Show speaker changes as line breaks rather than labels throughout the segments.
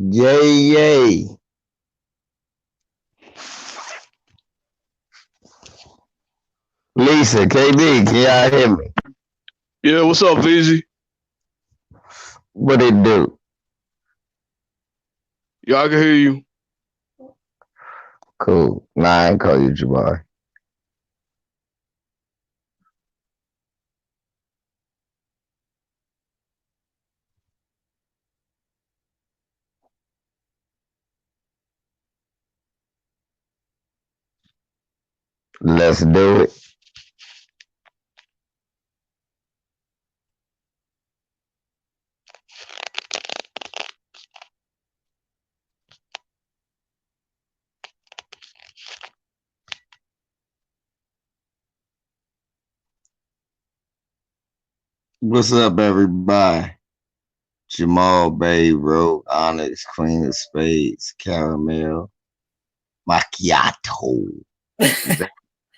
Yay, yay. Lisa, KB, can y'all hear me?
Yeah, what's up, VZ?
What it do?
Yeah, I can hear you.
Cool. Nah, I ain't call you Jabbar. Let's do it. What's up, everybody? Jamal Bay, Rogue, Onyx, Queen of Spades, Caramel, Macchiato.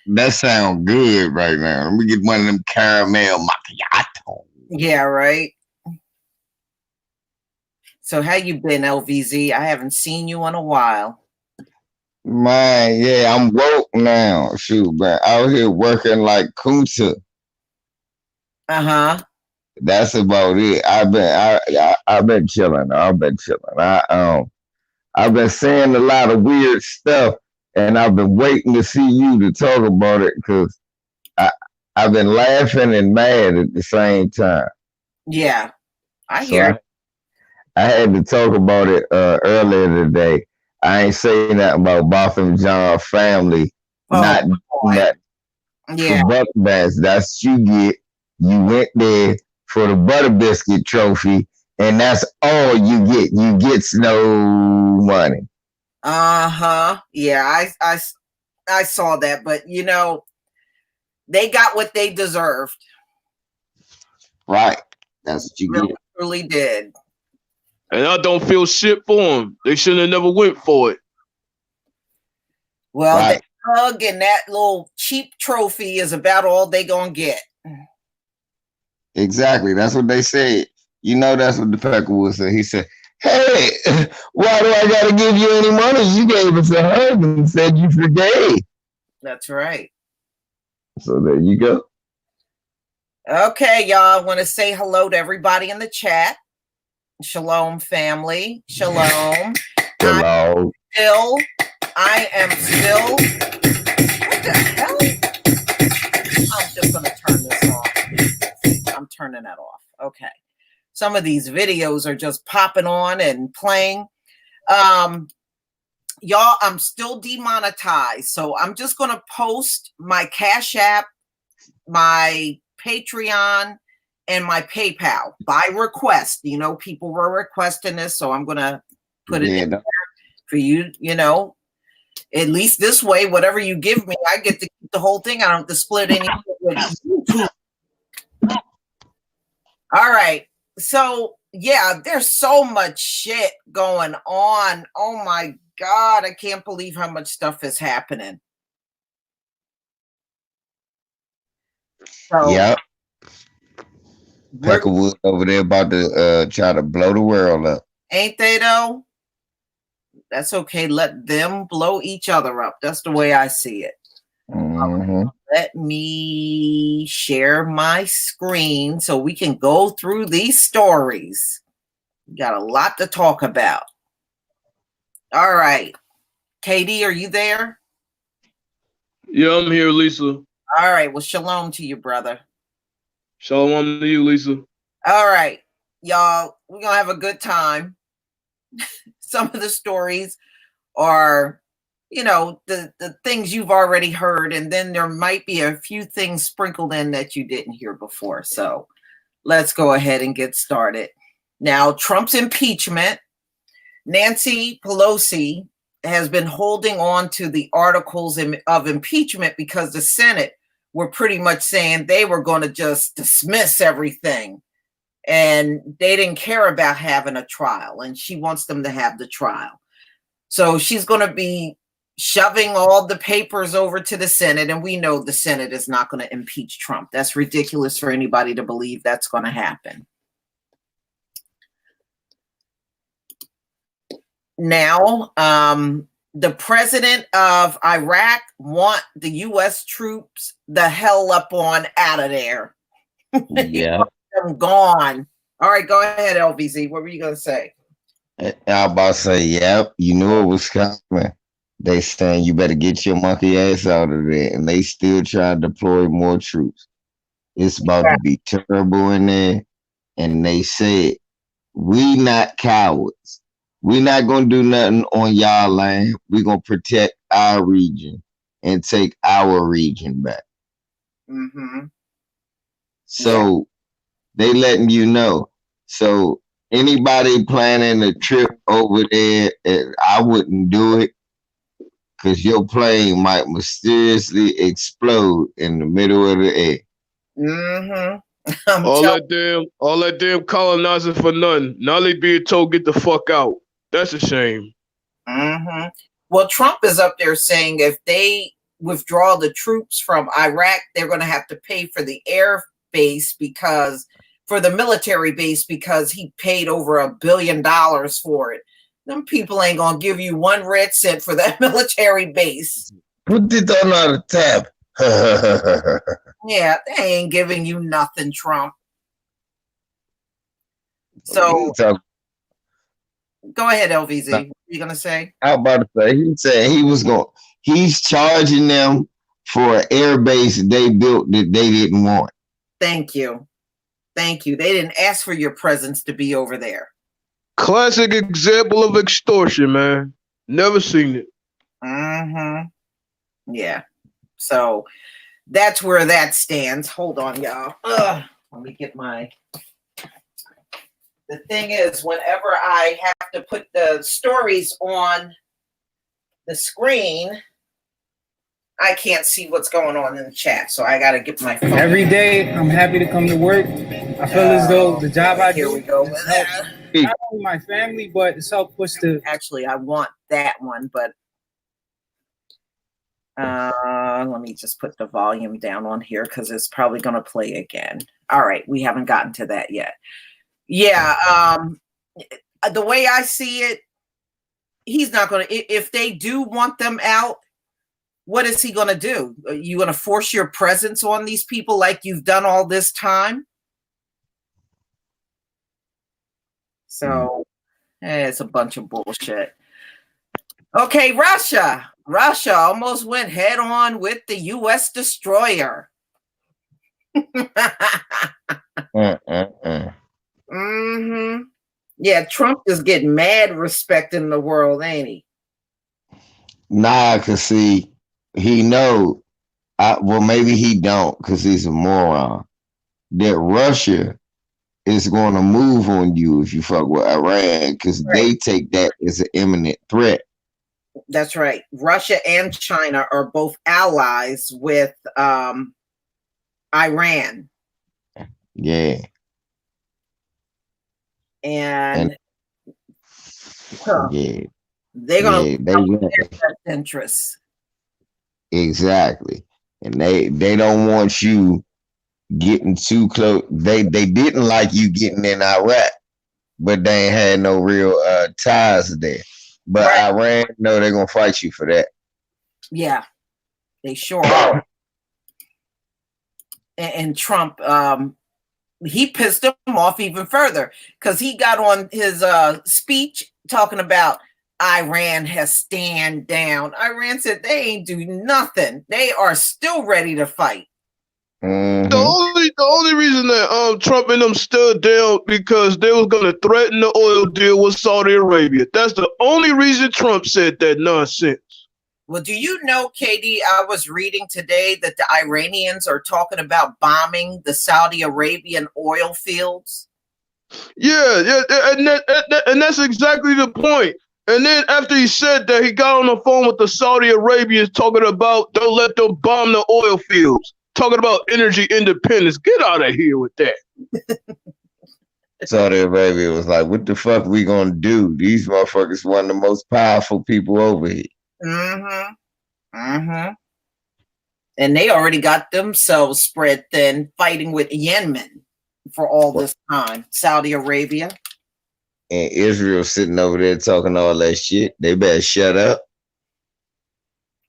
That sound good right now. Let me get one of them caramel macchiato.
Yeah, right. So how you been, LVZ? I haven't seen you in a while.
Man, yeah, I'm woke now. Shoot, man, out here working like Kunta. That's about it. I've been chilling. I've been chilling. I've been saying a lot of weird stuff, and I've been waiting to see you to talk about it because I I've been laughing and mad at the same time.
Yeah, I
So
hear.
I had to talk about it earlier today. I ain't saying nothing about Botham John family not doing that
Yeah.
for Buck Bass. That's what you get. You went there for the Butter Biscuit trophy, and that's all you get. You get no money.
Yeah, I saw that, but they got what they deserved.
Right. That's what you get.
Really did.
And I don't feel shit for them. They shouldn't have never went for it.
Well, right. That hug and that little cheap trophy is about all they gonna get.
Exactly. That's what they said. You know, that's what the Peckerwood said. He said, "Hey, why do I got to give you any money? You gave us a hug and said you forgave."
That's right.
So there you go.
Okay, y'all. I want to say hello to everybody in the chat. Shalom, family. Shalom.
Hello.
I am still. What the hell? I'm just going to turn this off. I'm turning that off. Okay. Some of these videos are just popping on and playing. Y'all, I'm still demonetized. So I'm just going to post my Cash App, my Patreon, and my PayPal by request. People were requesting this, so I'm going to put it in there for you, at least this way, whatever you give me, I get to keep the whole thing. I don't have to split any with YouTube. All right. So, yeah, there's so much shit going on. Oh, my God. I can't believe how much stuff is happening.
So, yep. Peckerwood over there about to try to blow the world up.
Ain't they, though? That's okay. Let them blow each other up. That's the way I see it.
Mm-hmm.
Let me share my screen so we can go through these stories. We got a lot to talk about. All right. Katie, are you there?
Yeah, I'm here, Lisa.
All right. Well, shalom to you, brother.
Shalom to you, Lisa.
All right. Y'all, we're going to have a good time. Some of the stories are, the things you've already heard, and then there might be a few things sprinkled in that you didn't hear before. So let's go ahead and get started. Now, Trump's impeachment. Nancy Pelosi has been holding on to the articles of impeachment because the Senate were pretty much saying they were going to just dismiss everything. And they didn't care about having a trial, and she wants them to have the trial. So she's going to be shoving all the papers over to the Senate, and we know the Senate is not going to impeach Trump. That's ridiculous for anybody to believe that's going to happen. now. The president of Iraq want the U.S. troops the hell up on out of there.
Yeah.
I'm gone. All right, go ahead, LVZ. What were you going to say?
I about to say, yep, you knew it was coming. They saying you better get your monkey ass out of there, and they still try to deploy more troops. It's about to be terrible in there, and they said we not cowards. We not gonna do nothing on y'all land. We gonna protect our region and take our region back.
Mm-hmm.
So they letting you know. So anybody planning a trip over there, I wouldn't do it because your plane might mysteriously explode in the middle of the air.
Mm-hmm.
All that damn colonizing for nothing. Now they being told get the fuck out. That's a shame.
Mm-hmm. Well, Trump is up there saying if they withdraw the troops from Iraq, they're going to have to pay for the air base for the military base because he paid over $1 billion for it. Them people ain't going to give you 1 red cent for that military base.
Put it on the tab.
Yeah, they ain't giving you nothing, Trump. So go ahead, LVZ. What are you gonna say?
I was about to say he said he's charging them for an air base they built that they didn't want.
Thank you. They didn't ask for your presence to be over there.
Classic example of extortion, man. Never seen it.
Mm-hmm. Yeah. So that's where that stands. Hold on, y'all. Let me get the thing is, whenever I have to put the stories on the screen, I can't see what's going on in the chat, so I got to get my phone.
Every day, I'm happy to come to work. I feel as though the job I do helps not only my family, but it's helped push the...
Actually, I want that one, but let me just put the volume down on here because it's probably going to play again. All right, we haven't gotten to that yet. Yeah, the way I see it, he's not going to... If they do want them out, what is he going to do? Are you going to force your presence on these people like you've done all this time? So, it's a bunch of bullshit. Okay, Russia. Russia almost went head on with the U.S. destroyer. Mm-hmm. Yeah, Trump is getting mad respect in the world, ain't he?
Nah, cause see, he know. Well, maybe he don't, cause he's a moron. That Russia is going to move on you if you fuck with Iran, because they take that as an imminent threat.
That's right. Russia and China are both allies with Iran.
Yeah.
And
yeah,
they're gonna
their
best interests.
Exactly. And they don't want you getting too close. They didn't like you getting in Iraq, but they ain't had no real ties there. But Iran, no, they're gonna fight you for that.
Yeah, they sure are. And Trump, he pissed them off even further because he got on his speech talking about Iran has stand down. Iran said they ain't do nothing. They are still ready to fight.
Mm-hmm.
The only reason that Trump and them stood down because they was gonna threaten the oil deal with Saudi Arabia. That's the only reason Trump said that nonsense.
Well, do you know, KD, I was reading today that the Iranians are talking about bombing the Saudi Arabian oil fields.
Yeah, and that's exactly the point. And then after he said that, he got on the phone with the Saudi Arabians talking about don't let them bomb the oil fields. Talking about energy independence. Get out of here with that.
Saudi Arabia was like, what the fuck we gonna do? These motherfuckers one of the most powerful people over here.
Mm-hmm. Mm-hmm. And they already got themselves spread thin fighting with Yemen for all this time. Saudi Arabia.
and Israel sitting over there talking all that shit. They better shut up.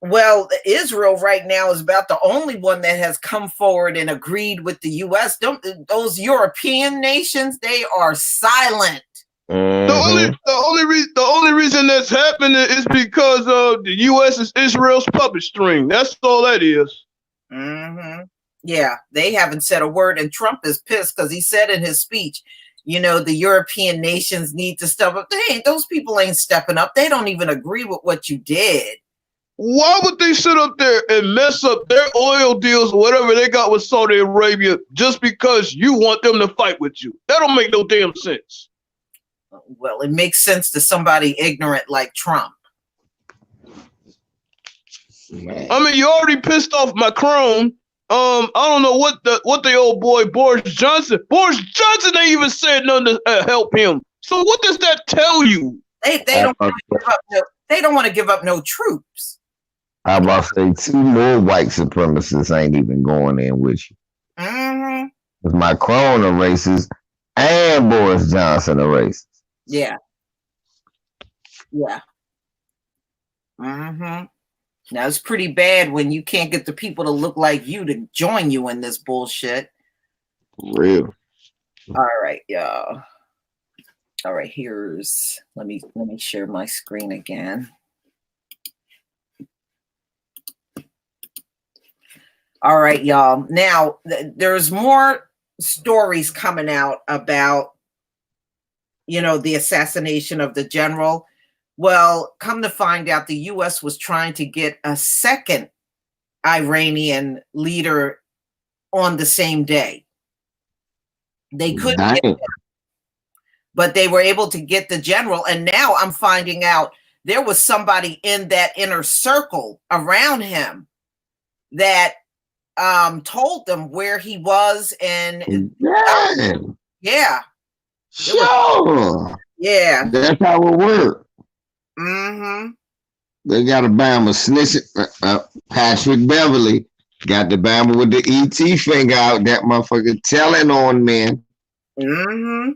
Well, Israel right now is about the only one that has come forward and agreed with the U.S. Those European nations, they are silent.
Mm-hmm.
The only reason that's happening is because the U.S. is Israel's puppet string. That's all that is.
Mm-hmm. Yeah, they haven't said a word, and Trump is pissed because he said in his speech, the European nations need to step up. Those people ain't stepping up. They don't even agree with what you did.
Why would they sit up there and mess up their oil deals or whatever they got with Saudi Arabia just because you want them to fight with you? That don't make no damn sense.
Well, it makes sense to somebody ignorant like Trump.
Man. I mean, you already pissed off Macron. I don't know what the old boy Boris Johnson ain't even said nothing to help him. So what does that tell you?
They don't want to give up no troops.
I'm about to say 2 more white supremacists ain't even going in with you.
Mm-hmm.
Because Macron are racist and Boris Johnson are racist.
Yeah. Yeah. Mm-hmm. Now it's pretty bad when you can't get the people to look like you to join you in this bullshit.
Real.
All right, y'all. All right, let me share my screen again. All right, y'all. Now there's more stories coming out about, the assassination of the general. Well, come to find out, the U.S. was trying to get a second Iranian leader on the same day. They couldn't get him, but they were able to get the general. And now I'm finding out there was somebody in that inner circle around him that told them where he was. And yeah.
Sure.
Yeah.
That's how it works.
Mm-hmm.
They got a Bama snitching. Patrick Beverly got the Bama with the ET finger out. That motherfucker telling on men.
Mm-hmm.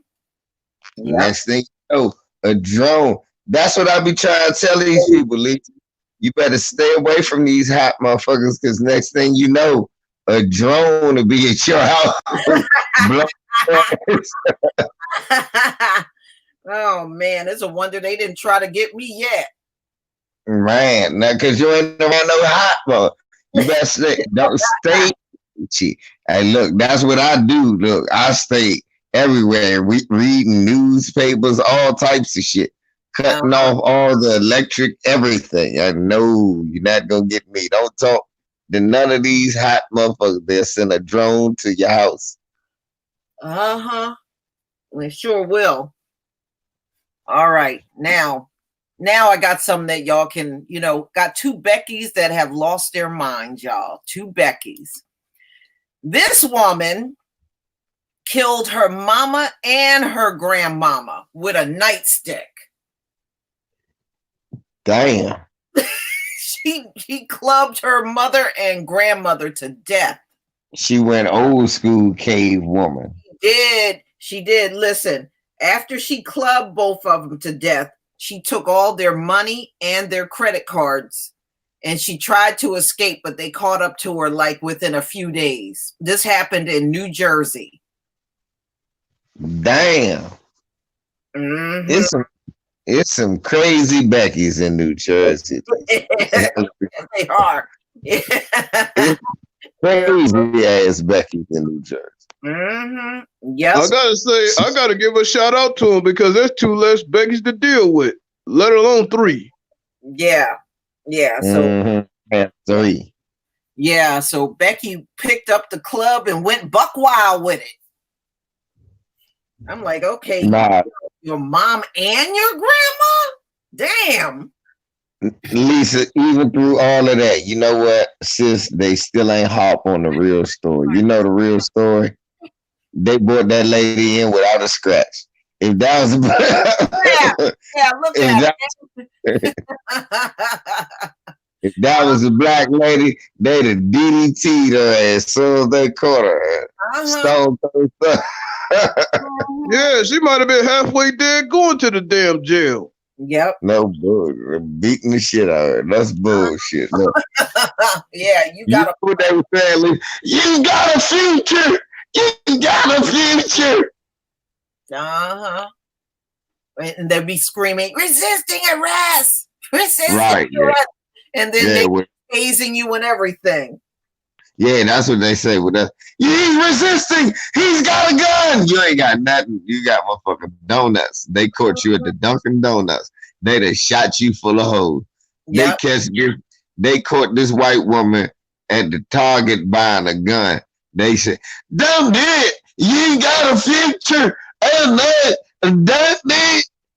Yep. Next thing you know, a drone. That's what I be trying to tell these people, Lee. You better stay away from these hot motherfuckers, because next thing you know, a drone will be at your house.
Oh man, it's a wonder they didn't try to get me yet.
Man, now because you ain't around no hot mother. You better don't stay. Hey, look, that's what I do. Look, I stay everywhere, reading newspapers, all types of shit, cutting off all the electric, everything. I know you're not gonna get me. Don't talk to none of these hot motherfuckers. They'll send a drone to your house.
We sure will. All right, now I got some that y'all can, got 2 Beckys that have lost their minds, y'all. 2 Beckys. This woman killed her mama and her grandmama with a nightstick.
Damn.
She clubbed her mother and grandmother to death.
She went old school cave woman.
She did. Listen, after she clubbed both of them to death, she took all their money and their credit cards, and she tried to escape, but they caught up to her like within a few days. This happened in New Jersey.
Damn.
Mm-hmm.
It's some crazy Beckys in New Jersey.
They are.
Crazy ass Beckys in New Jersey.
Mm-hmm. Yes.
I gotta give a shout out to him, because there's 2 less Beckys to deal with, let alone 3.
Yeah. So
3.
Yeah. So Becky picked up the club and went buck wild with it. I'm like, okay, your mom and your grandma? Damn.
Lisa, even through all of that, you know what, sis, they still ain't hop on the real story. You know the real story? They brought that lady in without a scratch. If that was
look at it.
If that was a black lady, they'd have DDT'd her as soon as they caught her. Stone cold.
Yeah, she might have been halfway there going to the damn jail.
Yep.
No bullshit. Beating the shit out of her. That's bullshit. Look.
Yeah, you got
what they were saying, you got a future. You got a future.
And they'd be screaming, resisting arrest. Resisting
arrest.
And then they were tasing you and everything.
Yeah, that's what they say with us. He's resisting. He's got a gun. You ain't got nothing. You got motherfucking donuts. They caught you at the Dunkin' Donuts. They done shot you full of hoes. Yep. They caught this white woman at the Target buying a gun. They said, "Damn it, you got a future, and that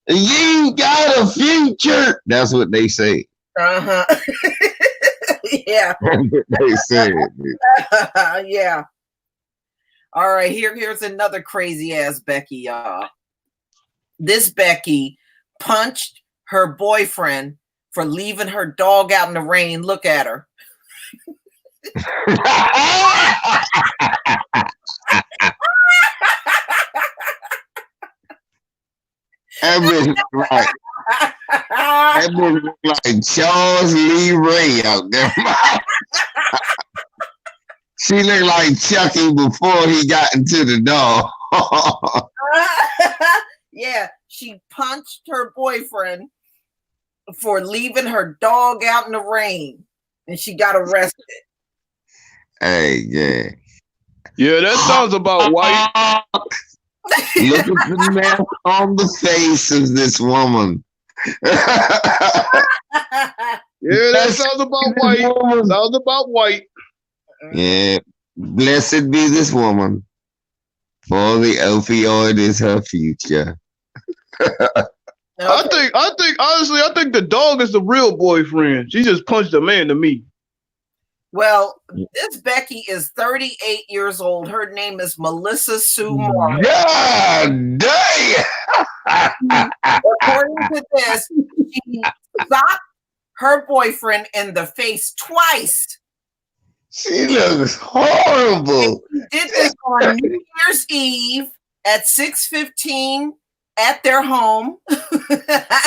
you got a future." That's what they say.
Yeah.
They said.
Yeah. All right, here's another crazy ass Becky, y'all. This Becky punched her boyfriend for leaving her dog out in the rain. Look at her.
That bitch look like Charles Lee Ray out there. She looked like Chucky before he got into the dog.
Yeah, she punched her boyfriend for leaving her dog out in the rain, and she got arrested.
Hey, yeah.
Yeah, that sounds about white.
Look at the mask on the face of this woman.
Yeah, that sounds about white. Sounds about white.
Yeah. Blessed be this woman, for the opioid is her future.
I think honestly, I think the dog is the real boyfriend. She just punched a man to me.
Well, this Becky is 38 years old. Her name is Melissa Sue Moore.
God damn!
According to this, she shot her boyfriend in the face twice.
She looks horrible.
She did this on New Year's Eve at 6:15 at their home.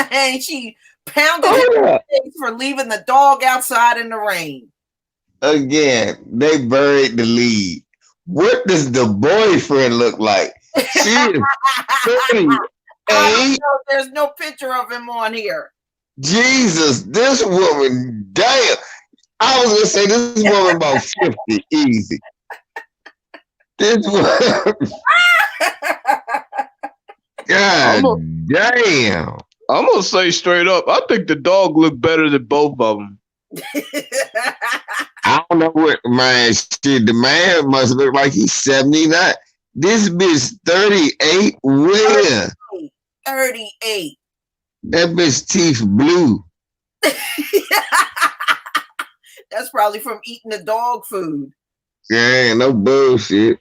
And she pounded him in the face for leaving the dog outside in the rain.
Again, they buried the lead. What does the boyfriend look like? She is 38.
There's no picture of him on here.
Jesus, this woman, damn. I was gonna say this woman about 50, easy. This woman, God damn.
I'm gonna say straight up, I think the dog looked better than both of them.
I don't know what man shit. The man must look like he's 79. This bitch 38. Where?
38.
That bitch teeth blue.
That's probably from eating the dog food.
Yeah, no bullshit.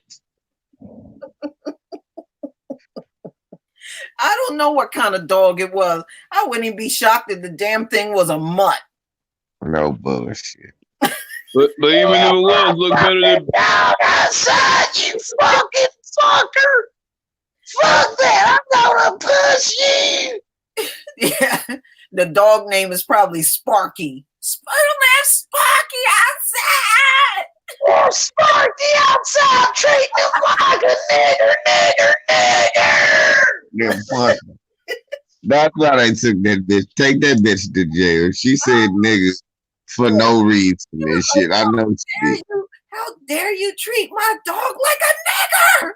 I don't know what kind of dog it was. I wouldn't even be shocked if the damn thing was a mutt.
No bullshit.
But even if it was, look better than.
Down outside, you fucking fucker! Fuck that! I'm gonna push you.
Yeah, the dog name is probably Sparky. Sparky outside.
Oh, Sparky outside, treating him like a nigger. That's why they took that bitch. Take that bitch to jail. She said niggas for no reason and shit. I know she did.
How dare you treat my dog like a nigger?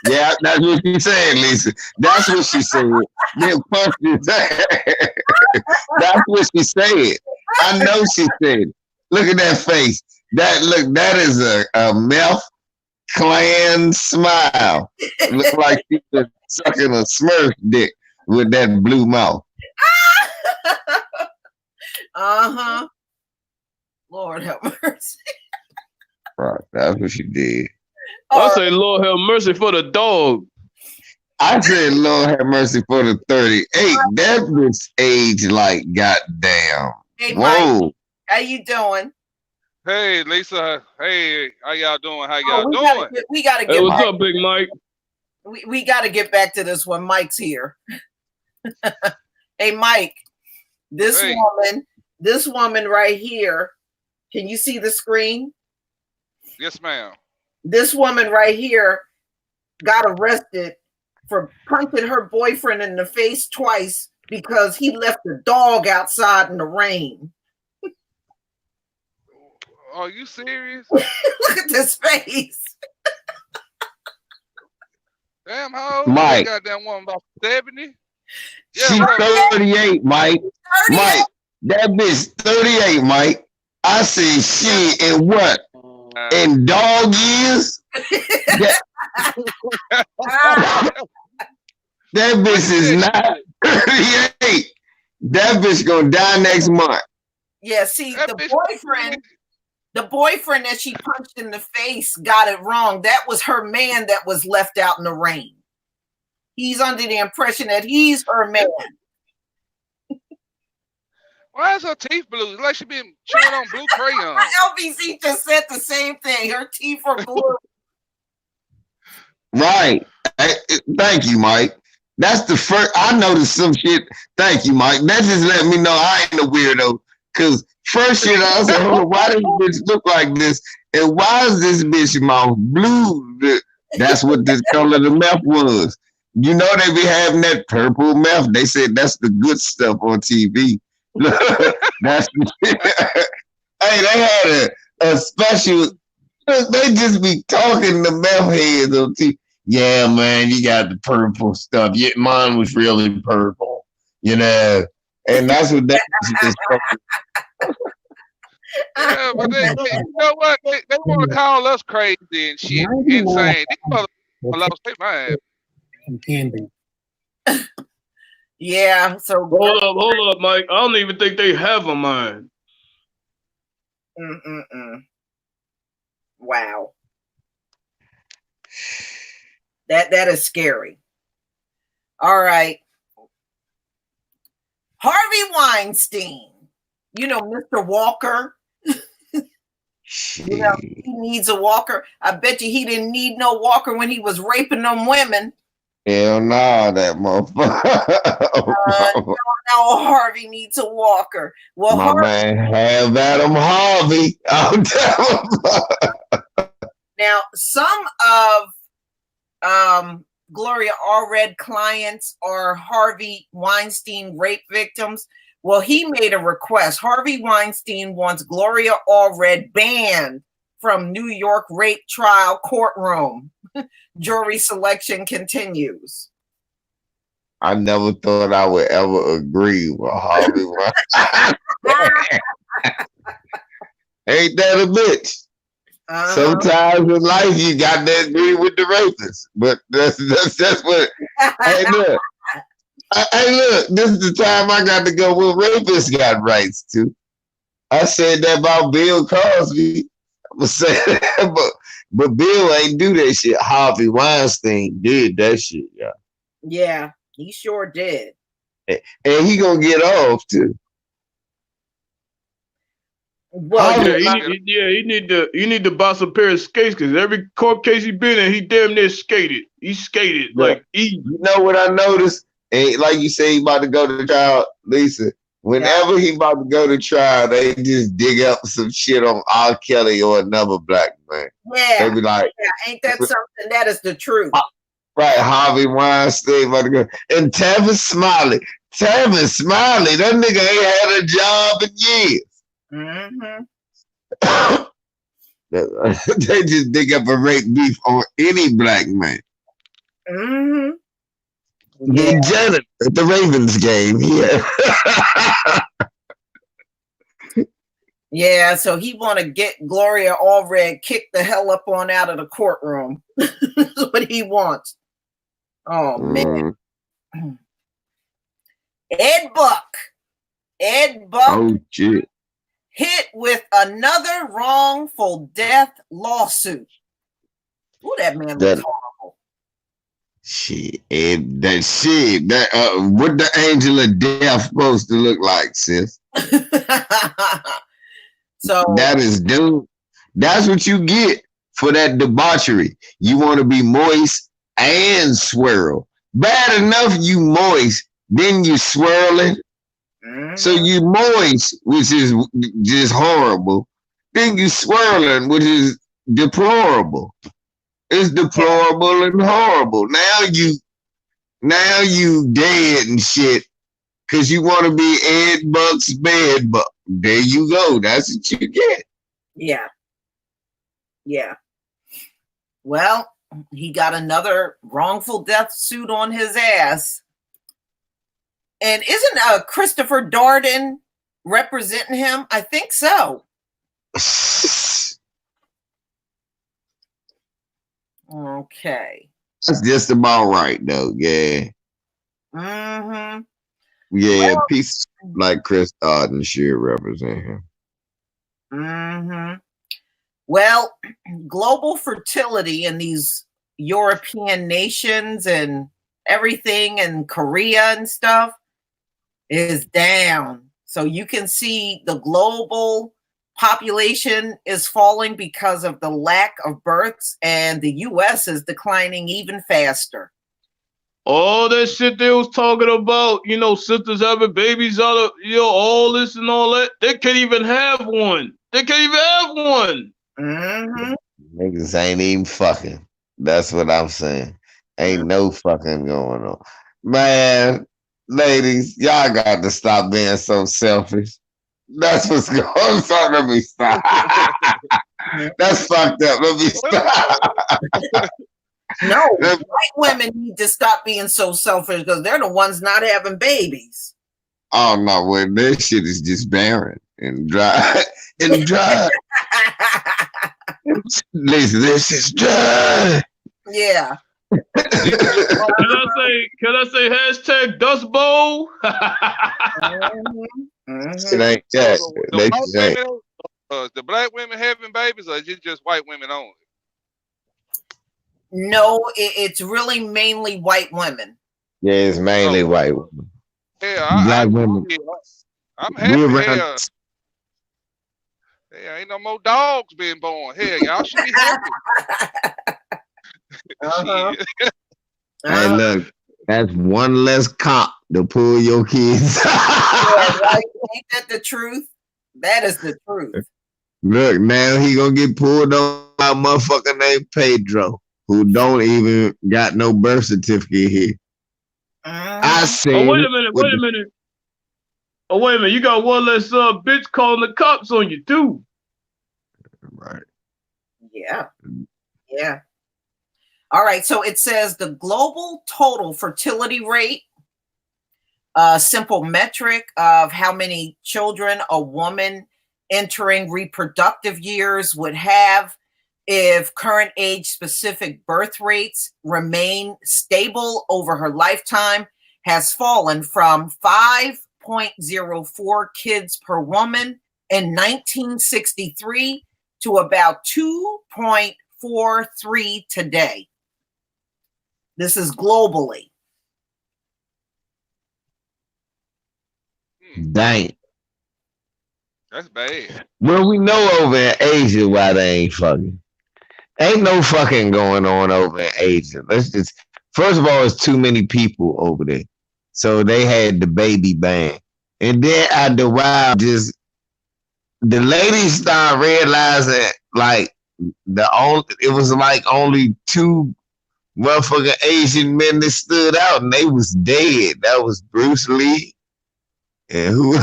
Yeah, that's what she said, Lisa. That's what she said. Then punch his ass. That's what she said. I know she said it. Look at that face. That is a meth clan smile. Look like she's sucking a Smurf dick with that blue mouth.
Uh-huh. Lord have mercy.
Right, that's what she did.
I say Lord have mercy for the dog.
I said Lord have mercy for the 38. That bitch age like goddamn.
Hey,
whoa.
Mike, how you doing?
Hey, Lisa. Hey, how y'all doing? How y'all doing?
We gotta get
Hey, what's up, Big Mike?
we got to get back to this one. Mike's here. Hey, Mike, this woman right here. Can you see the screen?
Yes, ma'am.
This woman right here got arrested for punching her boyfriend in the face twice because he left the dog outside in the rain.
Are you serious?
Look at this face.
Damn, how old
Mike.
is that goddamn woman? About 70?
She's 38, Mike. 38? Mike, that bitch 38, Mike. I said shit in what? In dog years? That bitch is not 38. That bitch gonna die next month.
Yeah, see, the boyfriend that she punched in the face got it wrong. That was her man that was left out in the rain. He's under the impression that he's her man.
Why is her teeth blue? It's like she been chewing on blue crayon.
LBC just said the same thing. Her teeth are blue.
Right. Thank you, Mike. That's the first. I noticed some shit. Thank you, Mike. That just let me know I ain't a weirdo. Cause first shit I said, hold on, why does this bitch look like this? And why is this bitch mouth blue? That's what this color of the meth was. You know they be having that purple meth. They said that's the good stuff on TV. That's hey, they had a special. They just be talking to meth heads on TV. Yeah, man, you got the purple stuff. Yeah, mine was really purple, you know, and that's what that is.
Yeah, but you know what? They want to call us crazy and shit, insane. These motherfuckers lost their mind.
Yeah, so
hold up, Mike. I don't even think they have a mind.
Wow. That is scary. All right. Harvey Weinstein. You know, Mr. Walker. You know, he needs a walker. I bet you he didn't need no walker when he was raping them women.
Hell nah, that motherfucker.
No, Harvey needs a walker. Well,
my man, have Adam Harvey. I'll tell him.
Now, some of Gloria Allred clients are Harvey Weinstein rape victims. Well, he made a request. Harvey Weinstein wants Gloria Allred banned from New York rape trial courtroom. Jury selection continues.
I never thought I would ever agree with Harvey Weinstein. Ain't that a bitch? Sometimes in life you got to agree with the rapist, but that's what. Hey, look. Hey, look, this is the time I got to go with rapists got rights to. I said that about Bill Cosby. I'm going to say that, but Bill ain't do that shit. Harvey Weinstein did that shit, y'all.
Yeah, he sure did.
And he going to get off, too.
Well, he need to buy some pair of skates because every court case he been in, he damn near skated. He skated like easy.
You know what I noticed? And like you say, he about to go to trial, Lisa. Whenever he about to go to trial, they just dig up some shit on R. Kelly or another black man.
Yeah,
they be like,
ain't that something? That is the truth.
Right, Harvey Weinstein about to go, and Tavis Smiley, that nigga ain't had a job in years. They just dig up a rape beef on any black man. The janitor at the Ravens game,
Yeah, so he want to get Gloria Allred kicked the hell up on out of the courtroom. That's what he wants. Oh, man. Ed Buck.
Oh, shit.
Hit with another wrongful death lawsuit. Ooh, that man looks horrible.
Shit, what the angel of death supposed to look like, sis?
So
that is doomed. That's what you get for that debauchery. You want to be moist and swirl. Bad enough you moist, then you swirling. So you moist, which is just horrible. Then you swirling, which is deplorable. It's deplorable and horrible. Now you dead and shit because you want to be Ed Buck's bed buck. There you go. That's what you get.
Yeah. Yeah. Well, he got another wrongful death suit on his ass. And isn't Christopher Darden representing him? I think so. Okay.
That's just about right, though. Yeah.
Mm-hmm.
Yeah, well, peace like Chris Darden should represent him.
Mm-hmm. Well, global fertility in these European nations and everything and Korea and stuff is down. So you can see the global population is falling because of the lack of births, and the U.S. is declining even faster.
All that shit they was talking about, sisters having babies out of, all this and all that. They can't even have one. They can't even have one.
Mm-hmm.
Niggas ain't even fucking. That's what I'm saying. Ain't no fucking going on. Man, ladies, y'all got to stop being so selfish. That's what's going on. Let me stop. That's fucked up. Let me stop.
No, white women need to stop being so selfish because they're the ones not having babies.
Oh no, well, this shit is just barren and dry. And dry. Listen, this is dry.
Yeah.
Can I say hashtag Dust Bowl?
It ain't that.
The black women having babies, or is it just white women only?
No, it's really mainly white women.
Yeah, it's mainly white women.
Yeah,
black women.
I'm happy. There ain't no more dogs being born. Hell, y'all should be happy.
Hey, look, that's one less cop to pull your kids.
Yeah, right? Ain't that the truth? That is the truth.
Look, now he gonna get pulled on by a motherfucker named Pedro, who don't even got no birth certificate here. I say.
Oh, wait a minute. Oh, wait a minute. You got one less bitch calling the cops on you, too.
Right.
Yeah. Yeah. All right. So it says the global total fertility rate, simple metric of how many children a woman entering reproductive years would have if current age specific birth rates remain stable over her lifetime, has fallen from 5.04 kids per woman in 1963 to about 2.43 today. This is globally.
Dang.
That's bad.
Well, we know over in Asia why they ain't fucking. Ain't no fucking going on over in Asia. Let's just, first of all, it's too many people over there. So they had the baby ban. And then after a while, just the ladies started realizing like it was like only two motherfucking Asian men that stood out and they was dead. That was Bruce Lee and who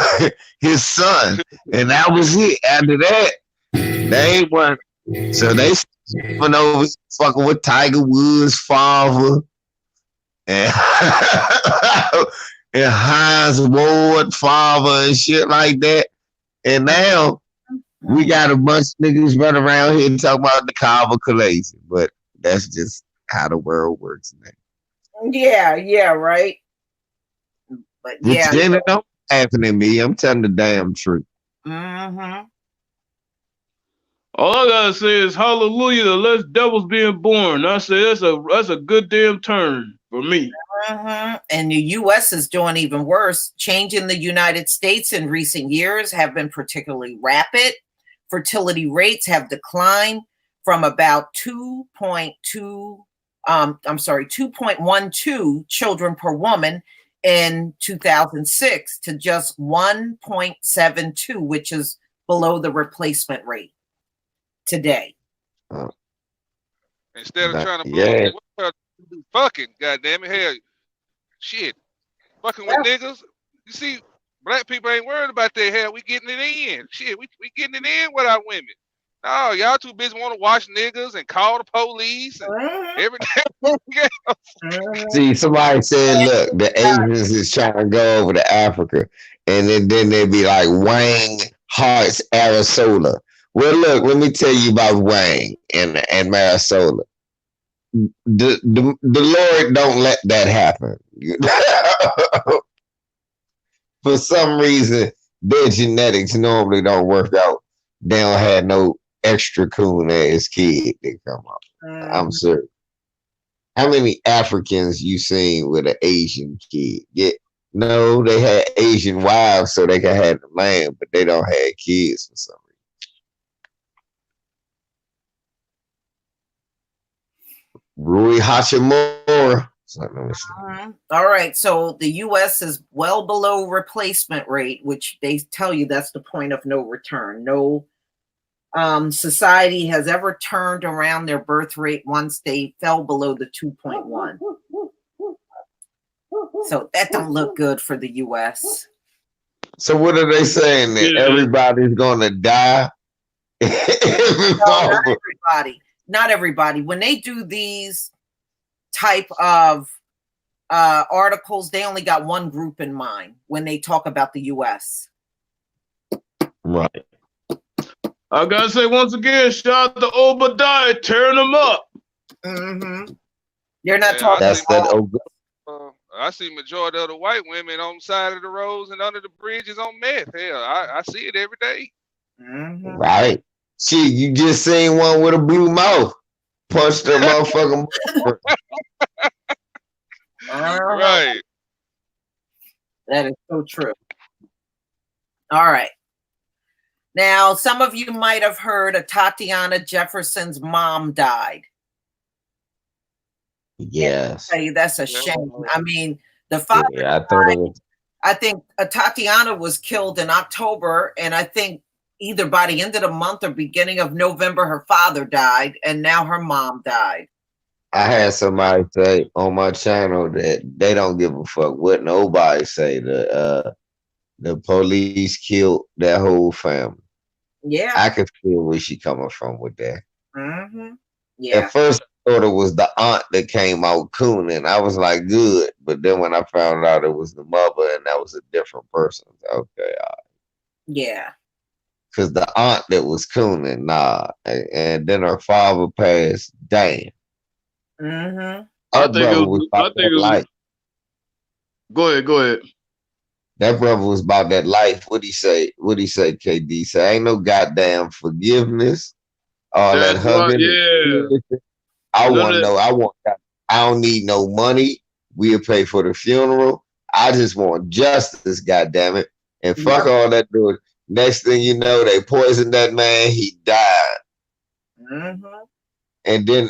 his son. And that was it. After that, they ain't one. So they went over fucking with Tiger Woods' father and, and Hines Ward father and shit like that. And now we got a bunch of niggas running around here talking about the convocation, but that's just how the world works now.
Yeah, right. But yeah,
then it don't happen to me. I'm telling the damn truth.
Mm-hmm.
All I gotta say is hallelujah, the less devils being born. I say that's a good damn turn for me.
Mm-hmm. And the U.S. is doing even worse. Change in the United States in recent years have been particularly rapid. Fertility rates have declined from about 2.2 2.12 children per woman in 2006 to just 1.72, which is below the replacement rate today.
Instead of trying to blow up, fucking, goddamn it, hell, shit, fucking with niggas. You see, black people ain't worried about that. Hell, we getting it in. Shit, we getting it in with our women. No, y'all too busy want to watch niggas and call the police and everything.
See, somebody said, look, the Asians is trying to go over to Africa, and then they'd be like Wang Hearts, Arizona. Well, look, let me tell you about Wang and Marisola. The Lord don't let that happen. For some reason, their genetics normally don't work out. They don't have no extra coon ass kid that come up. I'm serious. How many Africans you seen with an Asian kid? Yeah, no, they had Asian wives so they could have the land, but they don't have kids for some reason. Rui Hachimura.
All right, so the U.S. is well below replacement rate, which they tell you that's the point of no return. No society has ever turned around their birth rate once they fell below the 2.1. So that don't look good for the U.S.
So what are they saying? That everybody's going to die?
No, not everybody. When they do these type of articles, they only got one group in mind when they talk about the U.S.
Right.
I gotta say once again, shout out to Obadiah, tearing them up.
You're not talking about.
I see majority of the white women on the side of the roads and under the bridges on meth. Hell, I see it every day.
Right. Shit, you just seen one with a blue mouth. Punched her motherfucking.
Right.
That is so true. All right. Now, some of you might have heard of Tatyana Jefferson's mom died.
Yes.
I tell you, that's a shame. I mean, the father.
Yeah, I
think Tatyana was killed in October, and I think either by the end of the month or beginning of November, her father died, and now her mom died.
I had somebody say on my channel that they don't give a fuck what nobody say. The police killed that whole family.
Yeah,
I could feel where she coming from with that.
Yeah.
At first, I thought it was the aunt that came out cooning. I was like, good, but then when I found out it was the mother and that was a different person, okay, all right.
Yeah.
Because the aunt that was cooning, nah, and then her father passed. Damn. That brother was about that life.
Go ahead.
That brother was about that life. What'd he say? KD say, ain't no goddamn forgiveness. All that hugging.
Yeah.
I want to know. I don't need no money. We'll pay for the funeral. I just want justice, goddamn it. And fuck all that dude. Next thing you know, they poisoned that man. He died. And then,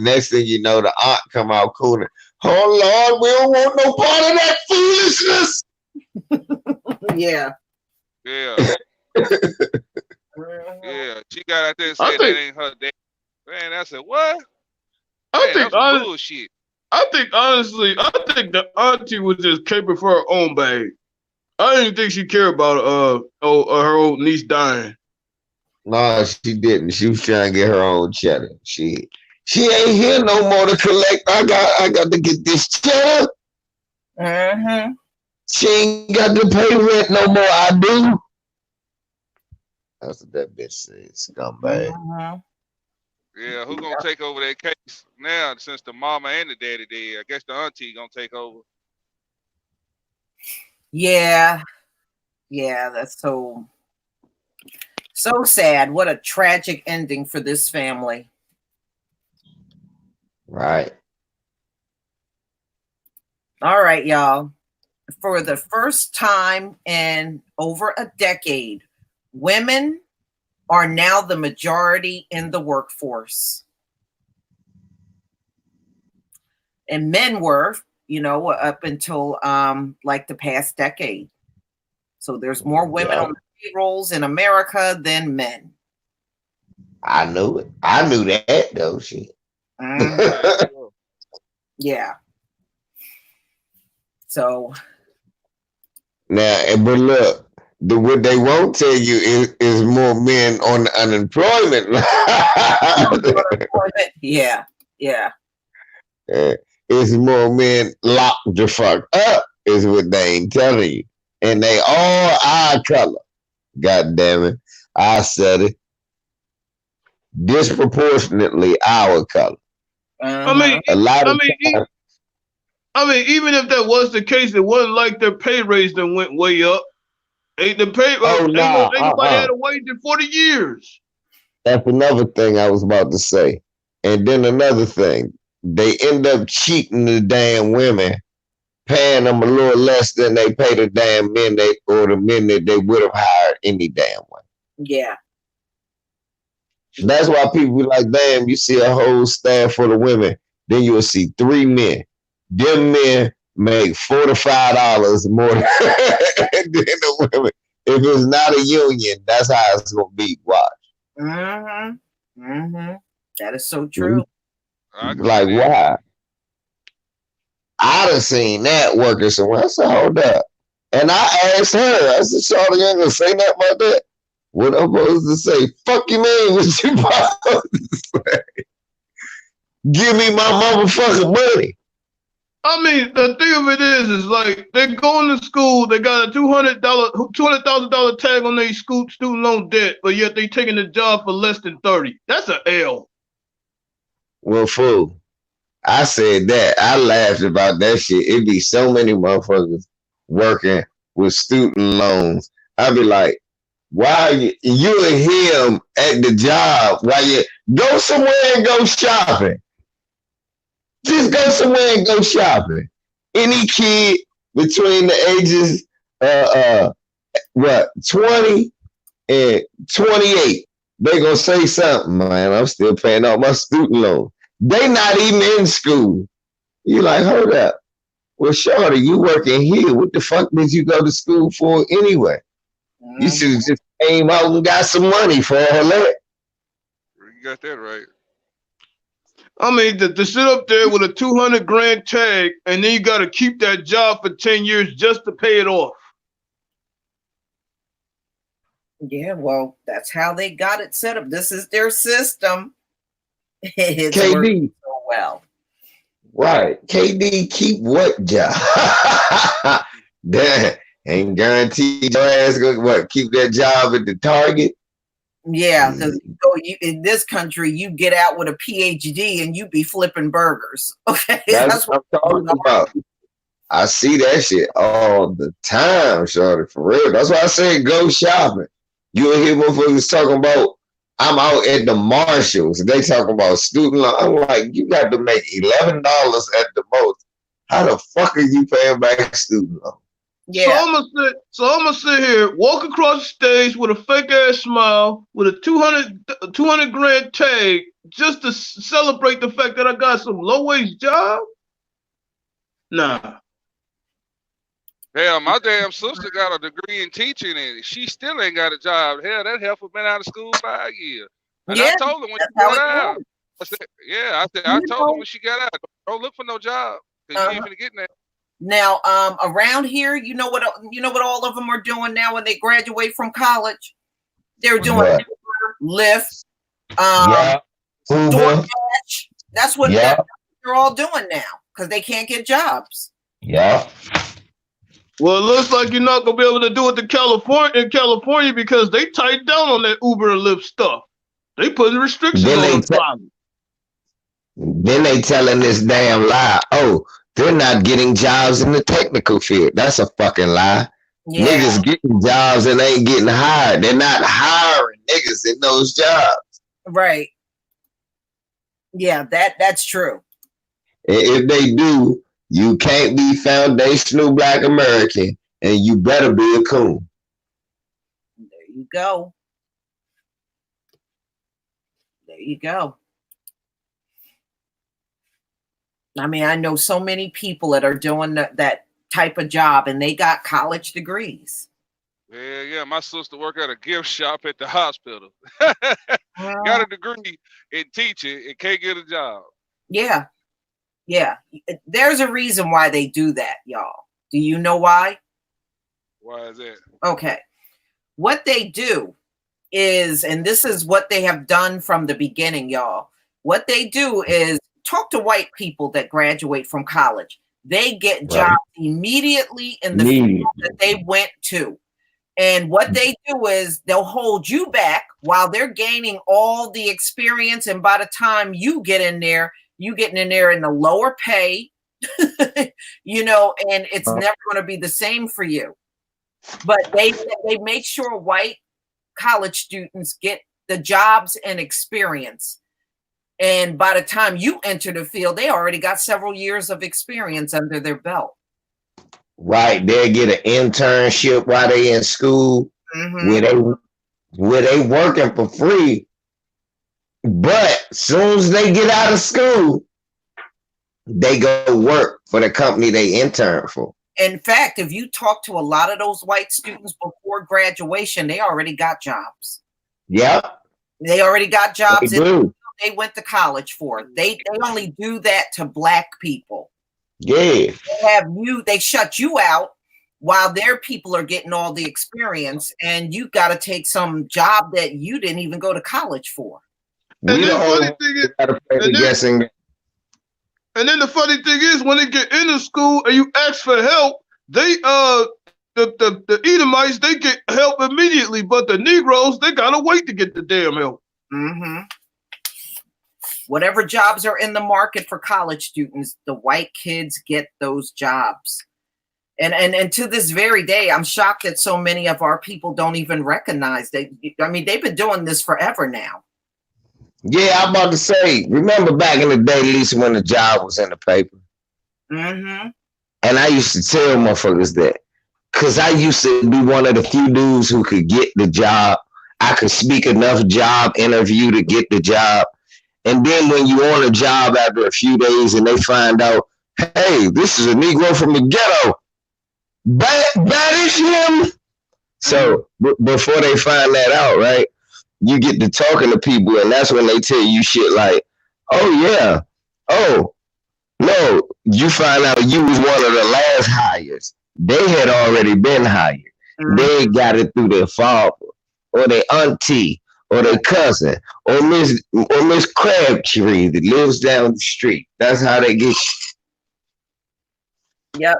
next thing you know, the aunt come out cooling. Oh Lord, we don't want no part of that foolishness.
Yeah.
Yeah. She got out there and said that ain't her dad. Man, I said, what?
I think
bullshit.
I think honestly, the auntie was just caping for her own bag. I didn't think she cared about her old niece dying.
No, she didn't. She was trying to get her own cheddar. She ain't here no more to collect. I got to get this cheddar. She ain't got to pay rent no more. I do. That's what that bitch said, scumbag.
Yeah, who gonna take over that case now since the mama and the daddy did? I guess the auntie gonna take over.
Yeah, that's so sad. What a tragic ending for this family.
Right.
All right, y'all. For the first time in over a decade, women are now the majority in the workforce. and men were, up until like the past decade. So there's more women on the payrolls in America than men.
I knew it. I knew that though. Shit.
Yeah. So
now, but look, what they won't tell you is more men on the unemployment line.
Yeah.
It's more men locked the fuck up, is what they ain't telling you. And they all eye color. God damn it. I said it. Disproportionately our color.
I mean, even if that was the case, it wasn't like their pay raise that went way up. Ain't nobody had a wage in 40 years.
That's another thing I was about to say. And then another thing, they end up cheating the damn women, paying them a little less than they pay the damn men the men that they would have hired any damn way.
Yeah.
That's why people be like, damn, you see a whole staff full of women, then you'll see 3 men. Them men make $45 more than the women. If it's not a union, that's how it's gonna be. Watch.
That is so true.
Like, why? I'd have seen that working somewhere. I said, hold up. And I asked her, I said, Charlie, you ain't gonna say nothing about that? What I'm supposed to say? Fuck you, man. What you supposed to say? Give me my motherfucking money.
I mean, the thing of it is like they're going to school. They got a $200,000 tag on their student loan debt, but yet they taking a job for less than 30. That's an L.
Well, fool. I said that. I laughed about that shit. It'd be so many motherfuckers working with student loans. I'd be like, why are you and him at the job? Why you go somewhere and go shopping? Just go somewhere and go shopping. Any kid between the ages 20 and 28, they gonna say something, man. I'm still paying off my student loan. They not even in school. You like, hold up. Well, shorty, you working here. What the fuck did you go to school for anyway? You should have just came out and got some money for all that.
You got that right.
I mean, to sit up there with a $200,000 tag, and then you got to keep that job for 10 years just to pay it off.
Yeah, well, that's how they got it set up. This is their system. It's
KD.
working so well.
Right. KD keep what job? That ain't guaranteed your ass gonna keep that job at the Target.
Yeah, because in this country, you get out with a PhD and you be flipping burgers. Okay,
that's what I'm talking about. I see that shit all the time, shorty, for real. That's why I say go shopping. You will hear motherfuckers talking about, I'm out at the Marshalls. They talking about student loan. I'm like, you got to make $11 at the most. How the fuck are you paying back student loan?
Yeah.
So I'm gonna sit here, walk across the stage with a fake ass smile, with a $200,000 tag, just to celebrate the fact that I got some low wage job. Nah.
Hell, my damn sister got a degree in teaching, and she still ain't got a job. Hell, that heifer been out of school 5 years. And I told her when she got out. I told her when she got out, don't look for no job, because you ain't gonna get that.
Now, around here, you know what all of them are doing now when they graduate from college? They're doing Lyft, DoorDash. That's what they're all doing now because they can't get jobs.
Yeah.
Well, it looks like you're not gonna be able to do it in California because they tightened down on that Uber and Lyft stuff. They putting restrictions on them.
Then they telling this damn lie. Oh, they're not getting jobs in the technical field. That's a fucking lie. Yeah. Niggas getting jobs and ain't getting hired. They're not hiring niggas in those jobs.
Right. Yeah, that's true.
And if they do, you can't be foundational Black American, and you better be a coon.
There you go. There you go. I mean, I know so many people that are doing that type of job, and they got college degrees.
Yeah. My sister worked at a gift shop at the hospital. Got a degree in teaching and can't get a job.
Yeah. There's a reason why they do that, y'all. Do you know why?
Why is that?
Okay. What they do is, and this is what they have done from the beginning, y'all. What they do is talk to white people that graduate from college. They get jobs immediately in the field that they went to. And what they do is they'll hold you back while they're gaining all the experience. And by the time you get in there, you getting in there in the lower pay, you know, and it's never going to be the same for you. But they make sure white college students get the jobs and experience. And by the time you enter the field, they already got several years of experience under their belt.
Right. They get an internship while they in school, where they working for free. But as soon as they get out of school, they go work for the company they intern for.
In fact, if you talk to a lot of those white students before graduation, they already got jobs.
Yep.
They already got jobs
they
went to college for. They only do that to black people.
Yeah.
They shut you out while their people are getting all the experience, and you got to take some job that you didn't even go to college for.
And then the funny thing is, when they get into school and you ask for help, they the Edomites, they get help immediately, but the Negroes, they gotta wait to get the damn help.
Whatever jobs are in the market for college students, the white kids get those jobs. And to this very day, I'm shocked that so many of our people don't even recognize that. I mean, they've been doing this forever now.
Yeah, I'm about to say, remember back in the day, Lisa, when the job was in the paper? And I used to tell motherfuckers that, because I used to be one of the few dudes who could get the job. I could speak enough job interview to get the job. And then when you on a job after a few days and they find out, hey, this is a Negro from the ghetto, banish him. So before they find that out, right, you get to talking to people, and that's when they tell you shit like, oh, yeah, oh, no, you find out you was one of the last hires. They had already been hired. They got it through their father or their auntie or their cousin or Miss Crabtree that lives down the street. That's how they get you.
Yep.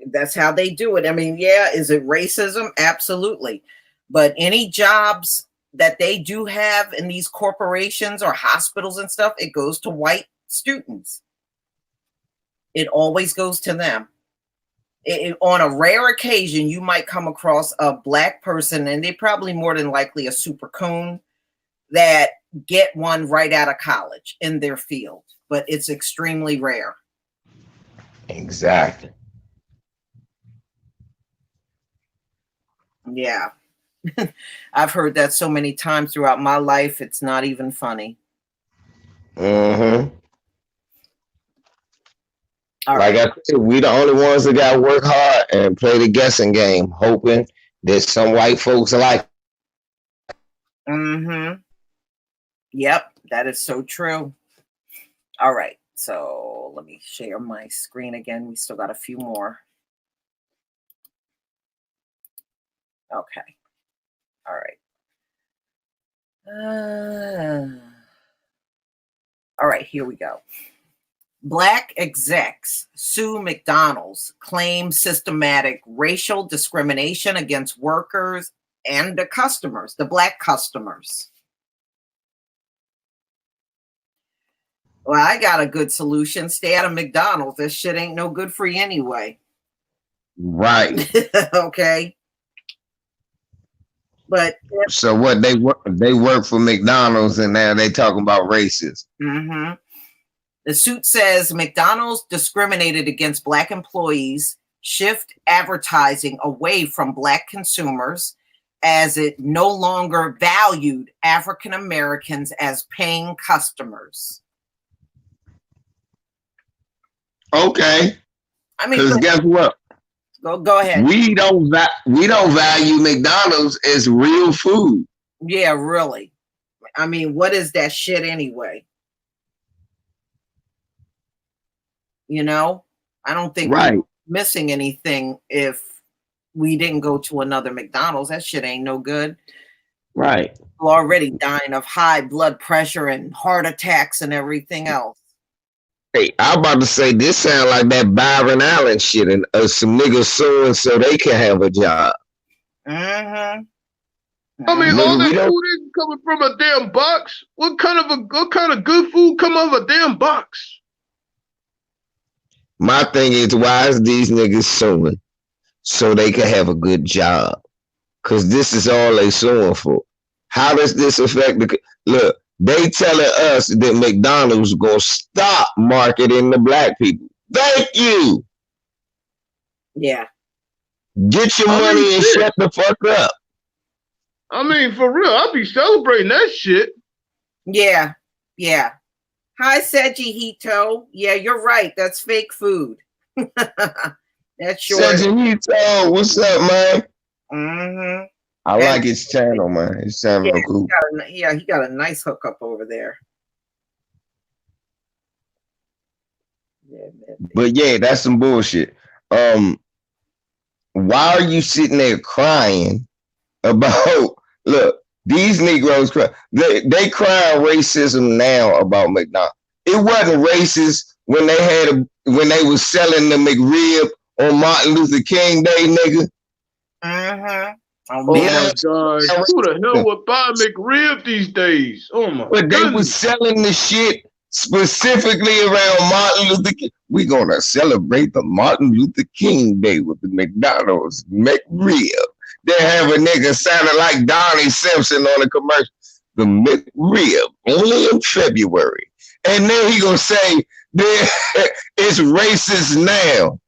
That's how they do it. I mean, yeah, is it racism? Absolutely. But any jobs that they do have in these corporations or hospitals and stuff, it goes to white students. It always goes to them. On a rare occasion, you might come across a black person, and they probably more than likely a super coon that get one right out of college in their field, but it's extremely rare.
Exactly.
Yeah. I've heard that so many times throughout my life, it's not even funny.
Like I said, we the only ones that got to work hard and play the guessing game, hoping that some white folks are like.
Yep, that is so true. All right, so let me share my screen again. We still got a few more. Okay. All right. All right, here we go. Black execs sue McDonald's, claim systematic racial discrimination against workers and the customers, the black customers. Well, I got a good solution. Stay out of McDonald's. This shit ain't no good for you anyway.
Right.
Okay. But
so what, they work for McDonald's and now they talking about racism.
The suit says McDonald's discriminated against black employees, shift advertising away from black consumers as it no longer valued African Americans as paying customers.
Okay.
I mean,
because guess what?
Go ahead.
We don't value McDonald's as real food.
Yeah, really. I mean, what is that shit anyway? You know, I don't think we're missing anything if we didn't go to another McDonald's. That shit ain't no good.
Right.
People already dying of high blood pressure and heart attacks and everything else.
Hey, I'm about to say this sound like that Byron Allen shit, and some niggas suing so they can have a job.
Mm-hmm.
I mean, all that food isn't coming from a damn box. What kind of good food come out of a damn box?
My thing is, why is these niggas suing so they can have a good job? Because this is all they suing for. How does this affect the... Look, they telling us that McDonald's gonna stop marketing to black people. Thank you.
Yeah.
Get your money and shut the fuck up.
I mean, for real, I'll be celebrating that shit.
Yeah. Yeah. Hi, Sejihito. Yeah, you're right. That's fake food. That's sure.
Sejihito, what's up, man?
Mm-hmm.
I like his channel, man. His channel cool.
He got a nice hookup over there. Yeah,
but yeah, that's some bullshit. Why are you sitting there crying about? Look, these Negroes cry. They cry racism now about McDonald's. It wasn't racist when they was selling the McRib on Martin Luther King Day, nigga.
Mm-hmm.
Oh my gosh. Who the hell would buy McRib these days? Oh my god.
But they was selling the shit specifically around Martin Luther King. We're gonna celebrate the Martin Luther King Day with the McDonald's McRib. They have a nigga sounding like Donnie Simpson on a commercial. The McRib, only in February. And then he gonna say it's racist now.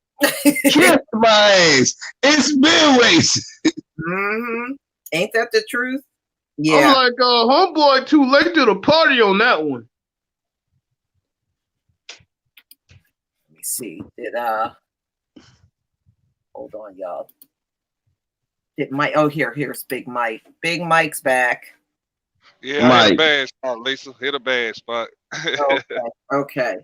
Kiss my ass. It's been racist.
Mm-hmm. Ain't that the truth? Yeah.
I'm like, homeboy, too late to the party on that one.
Let me see. Hold on, y'all. Did Mike? Oh, here's Big Mike. Big Mike's back.
Yeah, I hit a bad spot, Lisa. Hit a bad spot.
Okay.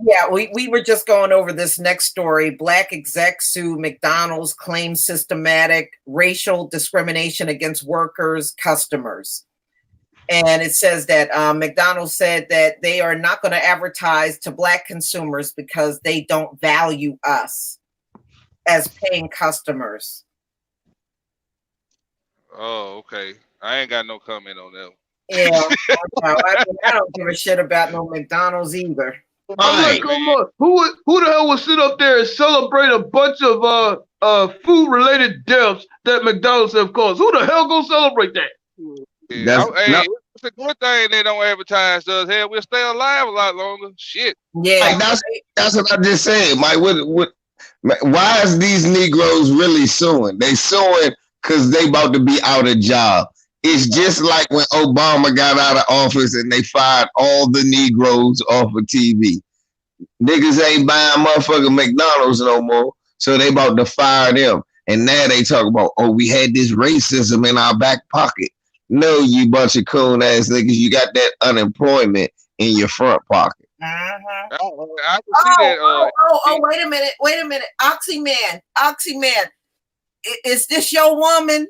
Yeah, we were just going over this next story. Black exec sue McDonald's, claims systematic racial discrimination against workers, customers. And it says that McDonald's said that they are not going to advertise to black consumers because they don't value us as paying customers.
Oh, okay. I ain't got no comment on that.
Yeah, I don't give a shit about no McDonald's either.
I'm like, who the hell would sit up there and celebrate a bunch of food related deaths that McDonald's have caused? Who the hell gonna celebrate that?
Yeah, it's a good thing they don't advertise us. Hell, we'll stay alive a lot longer. Shit.
Yeah,
that's what I just said, Mike. Why is these Negroes really suing? They suing because they about to be out of job. It's just like when Obama got out of office and they fired all the Negroes off of TV. Niggas ain't buying motherfucking McDonald's no more, so they about to fire them. And now they talk about, we had this racism in our back pocket. No, you bunch of coon ass niggas, you got that unemployment in your front pocket.
Mm-hmm.
I can see that.
Wait a minute. Oxyman. Is this your woman?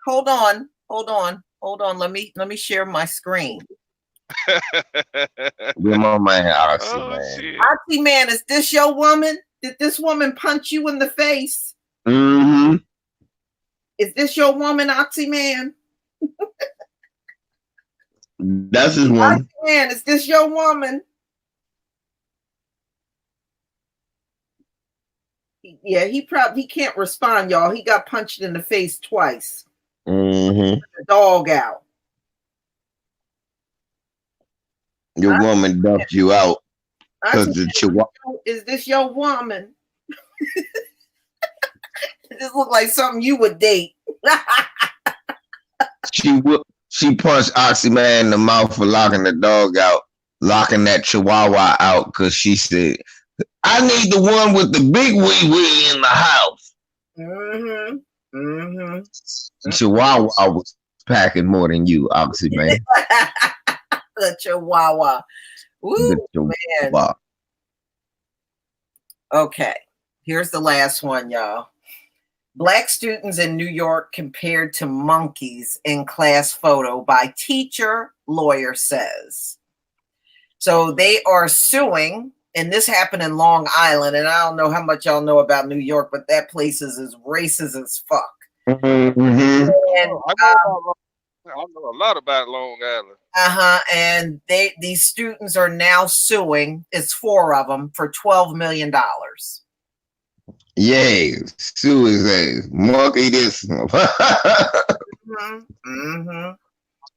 Hold on. Let me share my screen.
With my man Oxyman.
Oxyman, is this your woman? Did this woman punch you in the face?
Mm-hmm.
Is this your woman, Oxyman?
That's his woman.
Oxyman, is this your woman? Yeah, he can't respond, y'all. He got punched in the face twice.
Mm-hmm.
The dog out.
Your woman dumped you out because the chihuahua.
Is this your woman? This look like something you would date.
She punched Oxyman in the mouth for locking the dog out, locking that chihuahua out because she said, I need the one with the big wee wee in the house. Chihuahua was packing more than you, Oxy, man.
The Chihuahua. Woo, man. Okay, here's the last one, y'all. Black students in New York compared to monkeys in class photo by teacher, lawyer says. So they are suing, and this happened in Long Island, and I don't know how much y'all know about New York, but that place is as racist as fuck.
Mm-hmm.
And,
I know a lot about Long Island.
And these students are now suing. It's 4 of them for $12 million.
Yeah, sue his ass. Monkey this.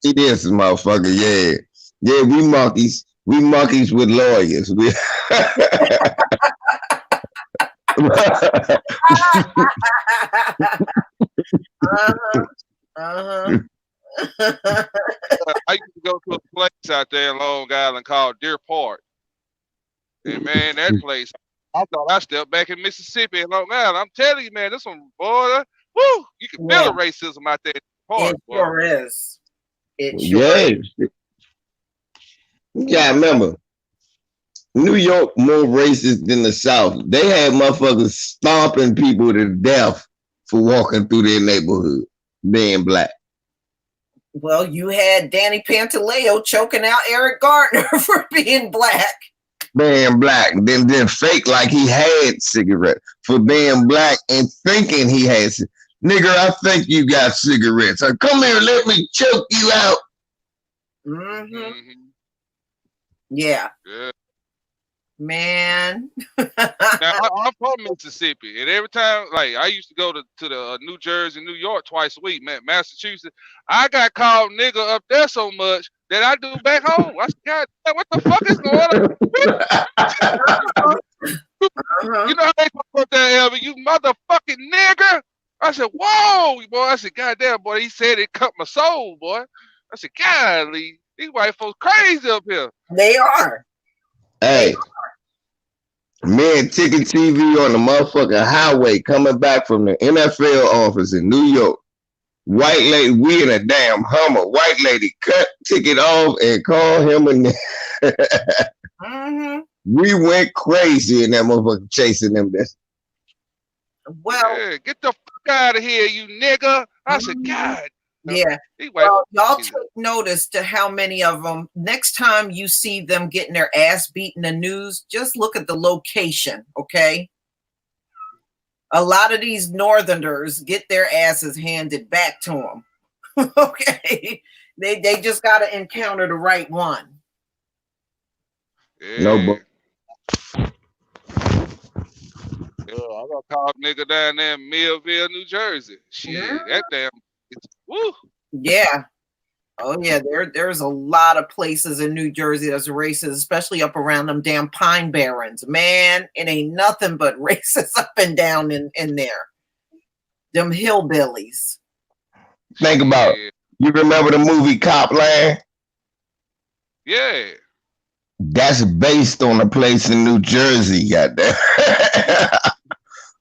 He this motherfucker. Yeah, yeah. We monkeys. We monkeys with lawyers. We
I used to go to a place out there in Long Island called Deer Park. And man, that place, I thought I stepped back in Mississippi and Long Island. I'm telling you, man, this one, boy, woo, you can feel the racism out there in Deer Park.
It sure is. It
sure is. Yeah, remember, New York more racist than the South. They had motherfuckers stomping people to death for walking through their neighborhood, being black.
Well, you had Danny Pantaleo choking out Eric Gardner for being black.
Being black, then fake like he had cigarettes for being black and thinking he has. Nigga, I think you got cigarettes. Come here, let me choke you out.
Yeah. Man.
Now, I'm from Mississippi, and every time, like, I used to go to the New Jersey, New York twice a week, man, Massachusetts. I got called nigga up there so much that I do back home. I said, God, what the fuck is going on? You know how they talk about that, Elvin? You motherfucking nigger. I said, whoa, boy. I said, God damn, boy. He said it cut my soul, boy. I said, golly, these white folks crazy up here.
They are.
Hey, man, Ticket TV on the motherfucking highway coming back from the NFL office in New York. White lady, we in a damn Hummer. White lady cut Ticket off and called him We went crazy in that motherfucker chasing them.
Well,
yeah, get the fuck out of here, you nigga. I said, God.
Yeah. Well, y'all take notice to how many of them, next time you see them getting their ass beat in the news, just look at the location, okay? A lot of these Northerners get their asses handed back to them, okay? They just got to encounter the right one.
Yeah. No, but I got called nigga down there in Millville, New Jersey. Shit, that damn. Woo.
Yeah. Oh yeah, there's a lot of places in New Jersey that's racist, especially up around them damn Pine Barrens. Man, it ain't nothing but racist up and down in there. Them hillbillies.
Think about it. You remember the movie Copland?
Yeah.
That's based on a place in New Jersey, goddamn.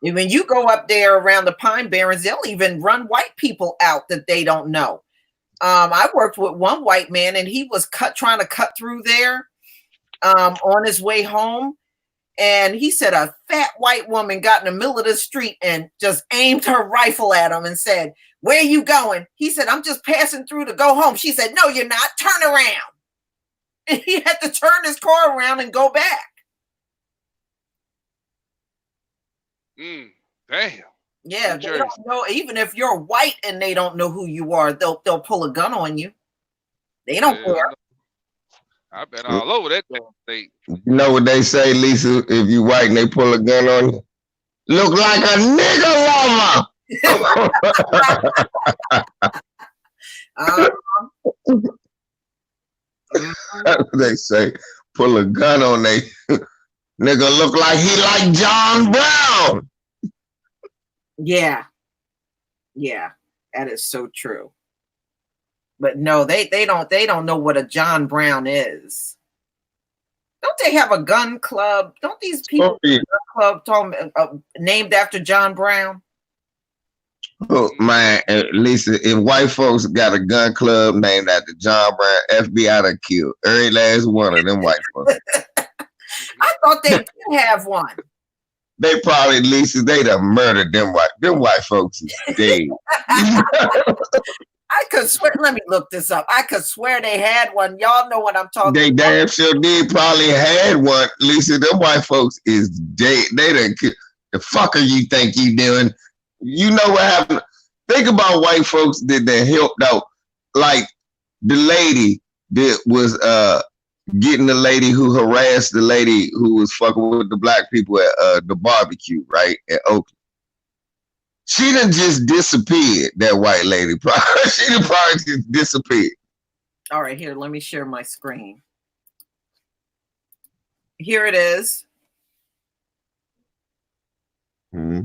When you go up there around the Pine Barrens, they'll even run white people out that they don't know. I worked with one white man, and he was trying to cut through there on his way home. And he said a fat white woman got in the middle of the street and just aimed her rifle at him and said, "Where are you going?" He said, "I'm just passing through to go home." She said, "No, you're not. Turn around." And he had to turn his car around and go back.
Damn.
Yeah, they don't know. Even if you're white and they don't know who you are, they'll pull a gun on you. They don't care.
I've been all over that damn state.
You know what they say, Lisa? If you white and they pull a gun on you, look like a nigger lover. They say, pull a gun on they nigga look like he like John Brown.
Yeah, that is so true. But no, they don't know what a John Brown is. Don't they have a gun club? Don't these people have a gun club named after John Brown?
Oh, man, Lisa, if white folks got a gun club named after John Brown, FBI done killed every last one of them white folks.
I thought they did have one.
They probably, Lisa, they done murdered them white folks is dead.
I could swear, let me look this up. I could swear they had one. Y'all know what I'm talking
about. They damn sure did probably had one. Lisa, them white folks is dead. They done killed. The fuck are you think you doing? You know what happened? Think about white folks that helped out. Like the lady that was getting the lady who harassed the lady who was fucking with the black people at the barbecue, right, at Oakland. She done just disappeared, that white lady. She done probably just disappeared.
All right, here, let me share my screen. Here it is.
Mm-hmm.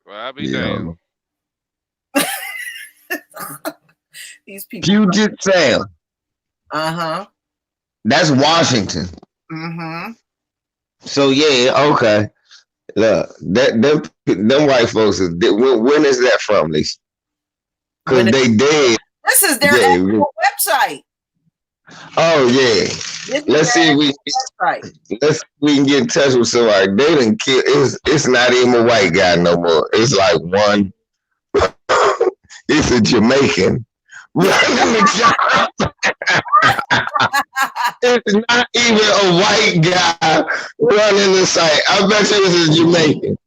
Well, I'll be damned.
These people.
Puget Sound.
Uh-huh.
That's Washington.
Mm-hmm.
So yeah, okay. Look, them white folks is when is that from, Lisa? Because they dead.
This is their actual website.
Oh yeah. Let's see if we can get in touch with somebody. They didn't kill. It's not even a white guy no more. It's like one. It's a Jamaican. It's not even a white guy running the site. I bet you it's a Jamaican.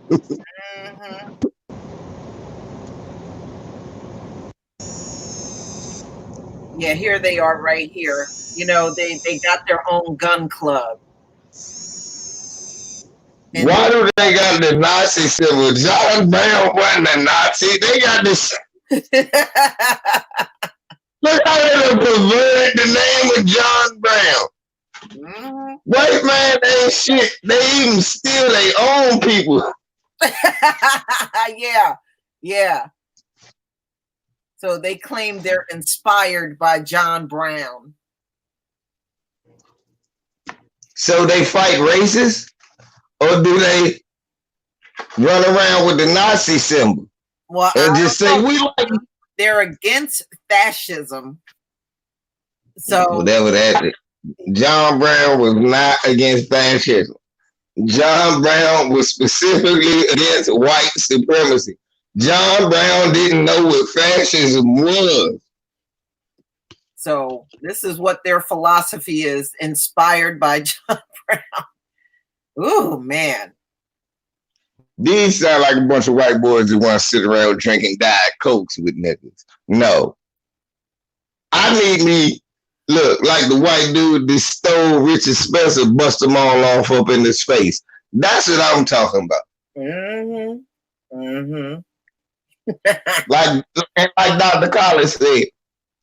Mm-hmm. Yeah, here they are right here. You know, they got their own gun club. And
why do they got the Nazi symbol? John Brown wasn't a Nazi. They got this. Look how they perverted the name of John Brown.
Mm-hmm.
White man ain't shit. They even steal their own people.
Yeah. So they claim they're inspired by John Brown.
So they fight racists? Or do they run around with the Nazi symbol?
Well,
and just say we like
they're against fascism. So
whatever that is. John Brown was not against fascism. John Brown was specifically against white supremacy. John Brown didn't know what fascism was.
So this is what their philosophy is, inspired by John Brown. Ooh, man.
These sound like a bunch of white boys that want to sit around drinking Diet Cokes with niggas. No. I need me, look, like the white dude that stole Richard Spencer, bust them all off up in his face. That's what I'm talking about.
Mm-hmm. Mm-hmm.
like Dr. Collins said,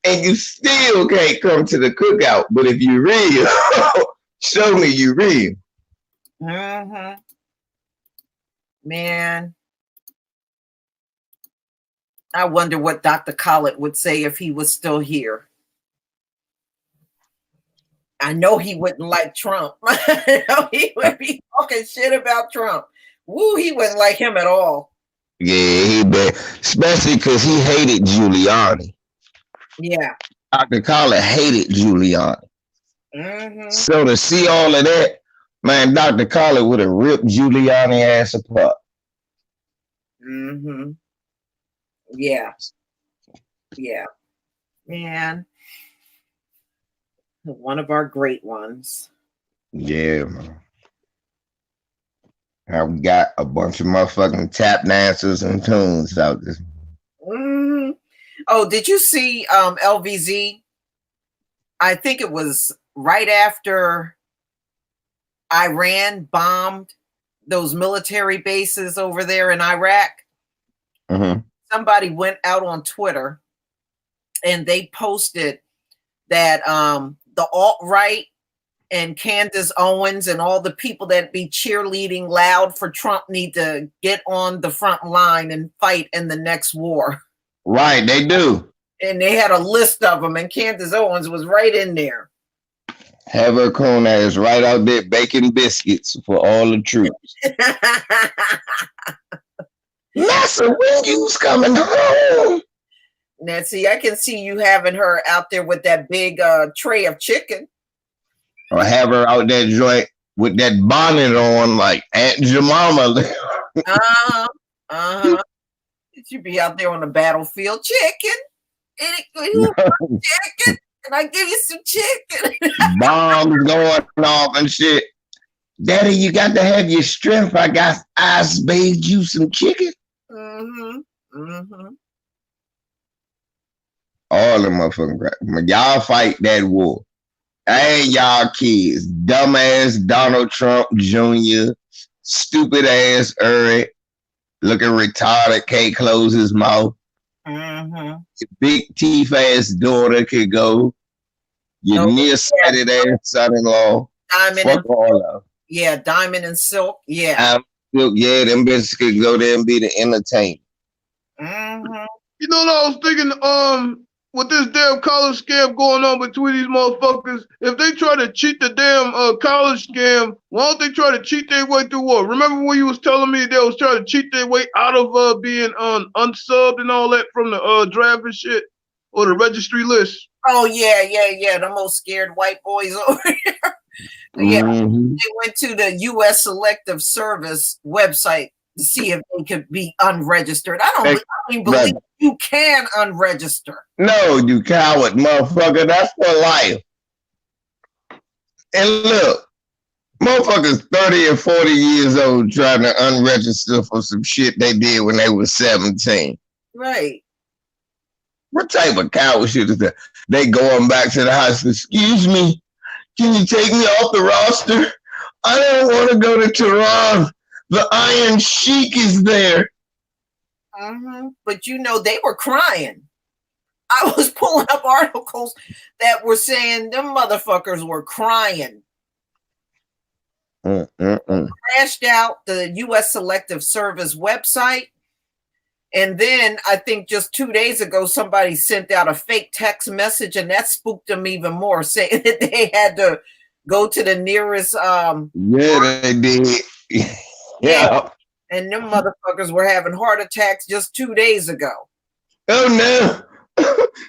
and you still can't come to the cookout, but if you real, show me you real.
Mm-hmm. Man, I wonder what Dr. Collett would say if he was still here. I know he wouldn't like Trump. I know he would be talking shit about Trump. Woo, he wouldn't like him at all.
Yeah, he did, especially because he hated Giuliani.
Yeah.
Dr. Collett hated Giuliani.
Mm-hmm.
So to see all of that, man, Dr. Collett would have ripped Giuliani ass apart.
Mm-hmm. Yeah. Yeah. Man. One of our great ones.
Yeah, man. I've got a bunch of motherfucking tap dancers and tunes out there.
Mm-hmm. Oh, did you see LVZ? I think it was right after Iran bombed those military bases over there in Iraq.
Mm-hmm.
Somebody went out on Twitter and they posted that the alt-right and Candace Owens and all the people that be cheerleading loud for Trump need to get on the front line and fight in the next war.
Right, they do.
And they had a list of them, and Candace Owens was right in there.
Have her coon ass right out there baking biscuits for all the troops. Massa, when you's coming home?
Nancy, I can see you having her out there with that big tray of chicken.
Or have her out that joint with that bonnet on like Aunt Jemima.
She'd be out there on the battlefield. Chicken? Chicken? Can I give you some chicken?
Bombs going off and shit. Daddy, you got to have your strength. I made you some chicken. All the motherfucking when y'all fight that war. Ain't y'all kids. Dumbass Donald Trump Jr. Stupid ass Eric. Looking retarded, can't close his mouth. Big teeth ass daughter could go. Your nearsighted ass son-in-law.
Diamond Diamond and Silk. Yeah.
Yeah, them bitches could go there and be the entertainment.
You know what I was thinking? With this damn college scam going on between these motherfuckers, if they try to cheat the damn college scam, why don't they try to cheat their way through what? Remember when you was telling me they was trying to cheat their way out of being unsubbed and all that from the draft and shit, or the registry list?
Oh yeah. The most scared white boys over here. Yeah, they went to the U.S. Selective Service website to see if they could be unregistered. I don't even believe you can unregister.
No, you coward motherfucker. That's for life. And look, motherfuckers 30 and 40 years old trying to unregister for some shit they did when they was 17.
Right.
What type of coward shit is that? They going back to the house. Excuse me, can you take me off the roster? I don't want to go to Tehran. The Iron Sheik is there.
But they were crying. I was pulling up articles that were saying them motherfuckers were crying. Crashed out the U.S. Selective Service website. And then I think just 2 days ago, somebody sent out a fake text message, and that spooked them even more, saying that they had to go to the nearest.
Yeah, they did. Yeah.
And them motherfuckers were having heart attacks just 2 days ago.
Oh no.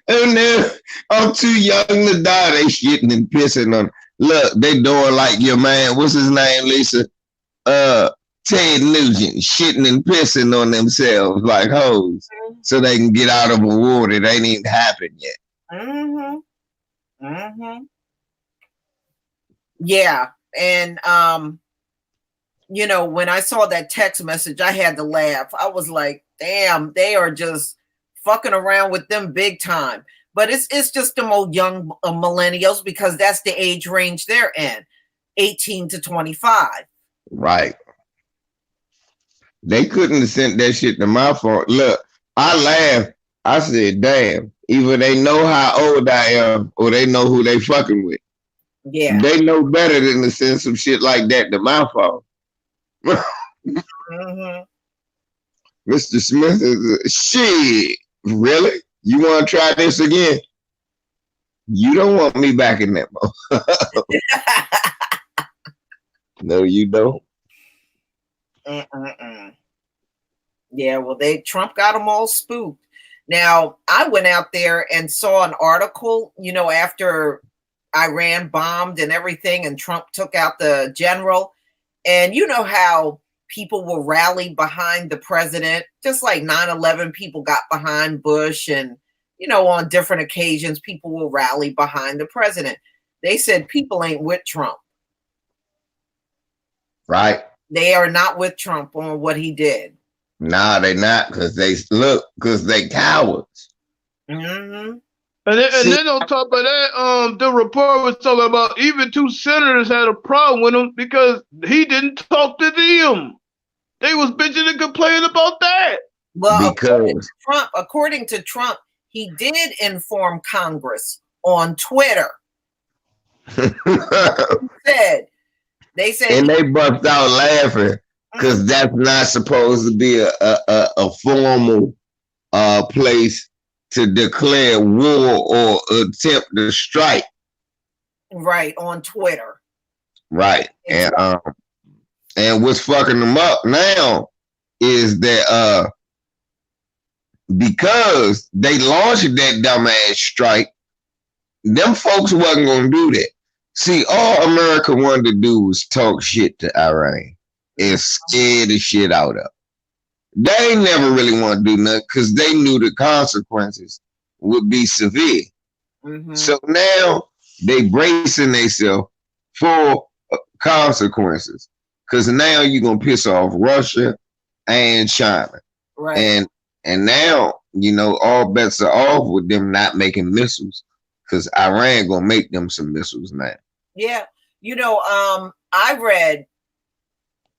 Oh no. I'm too young to die. They shitting and pissing on. Look, they doing like your man. What's his name, Lisa? Ted Nugent, shitting and pissing on themselves like hoes so they can get out of a war that ain't even happened yet.
Yeah. And when I saw that text message, I had to laugh. I was like, damn, they are just fucking around with them big time. But it's just the old young millennials, because that's the age range they're in, 18 to 25.
Right. They couldn't have sent that shit to my phone. Look, I laughed. I said, damn, either they know how old I am or they know who they fucking with.
Yeah.
They know better than to send some shit like that to my phone. Mr. Smith is shit. Really? You want to try this again? You don't want me back in that mode. No, you don't.
Yeah, well, Trump got them all spooked. Now, I went out there and saw an article, after Iran bombed and everything, and Trump took out the general. And you know how people will rally behind the president, just like 9/11 people got behind Bush, and, on different occasions, people will rally behind the president. They said people ain't with Trump.
Right.
They are not with Trump on what he did.
Nah, they not, because they cowards.
And then on top of that, the report was talking about even 2 senators had a problem with him because he didn't talk to them. They was bitching and complaining about that.
Well, according to Trump, he did inform Congress on Twitter. They said,
and they bust out laughing because that's not supposed to be a formal place to declare war or attempt to strike.
Right, on Twitter.
Right. And what's fucking them up now is that because they launched that dumbass strike, them folks wasn't gonna do that. See, all America wanted to do was talk shit to Iran and scare the shit out of. They never really want to do nothing because they knew the consequences would be severe. Mm-hmm. So now they bracing themselves for consequences because now you're gonna piss off Russia and China,
right?
And now all bets are off with them not making missiles because Iran gonna make them some missiles now.
Yeah, I read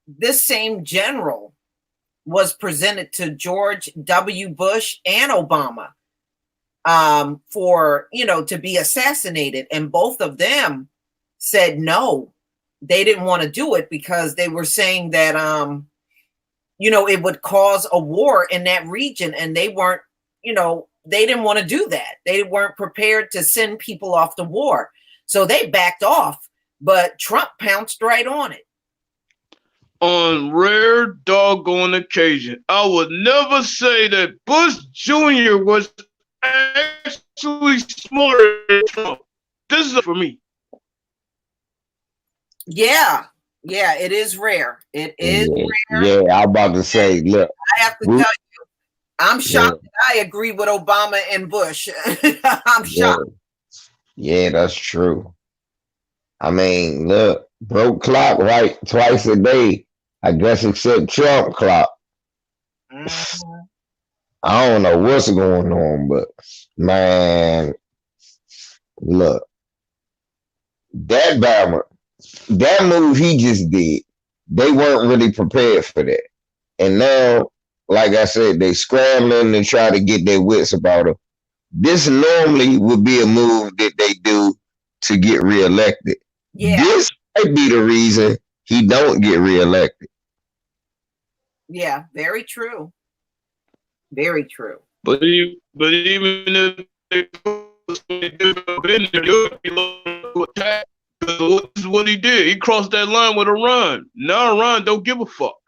this same general was presented to George W. Bush and Obama for, to be assassinated. And both of them said no, they didn't want to do it because they were saying that, it would cause a war in that region. And they weren't, they didn't want to do that. They weren't prepared to send people off to war. So they backed off, but Trump pounced right on it.
On rare doggone occasion, I would never say that Bush Jr. was actually smarter than Trump. This is for me.
Yeah, it is rare. It is rare.
Yeah, I'm about to say, look.
I have to tell you, I'm shocked that I agree with Obama and Bush. I'm shocked.
Yeah, that's true. I mean, look, broke clock right twice a day. I guess except Trump clock. Mm-hmm. I don't know what's going on, but man, look, that move he just did, they weren't really prepared for that. And now, like I said, they scrambling to try to get their wits about it. This normally would be a move that they do to get reelected. Yeah. This might be the reason he don't get reelected.
Yeah, very true. Very true.
But even if they been there, this is what he did. He crossed that line with Iran. Now Iran don't give a fuck.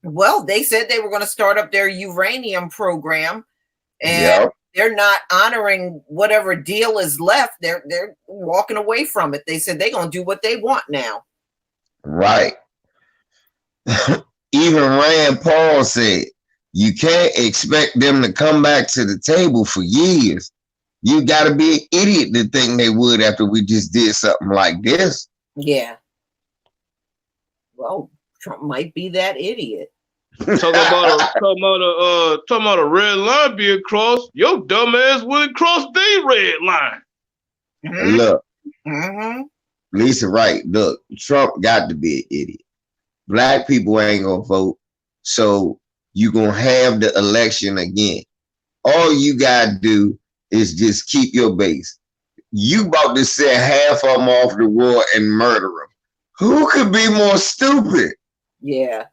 Well, they said they were going to start up their uranium program, and they're not honoring whatever deal is left. They're walking away from it. They said they're going to do what they want now.
Right. Even Rand Paul said, you can't expect them to come back to the table for years. You got to be an idiot to think they would after we just did something like this.
Yeah. Well, Trump might be that idiot.
Talking about a red line being crossed. Your dumb ass wouldn't cross the red line.
Mm-hmm. Look, Lisa, right? Look, Trump got to be an idiot. Black people ain't gonna vote, so you gonna have the election again. All you gotta do is just keep your base. You about to set half of them off the war and murder them. Who could be more stupid?
Yeah.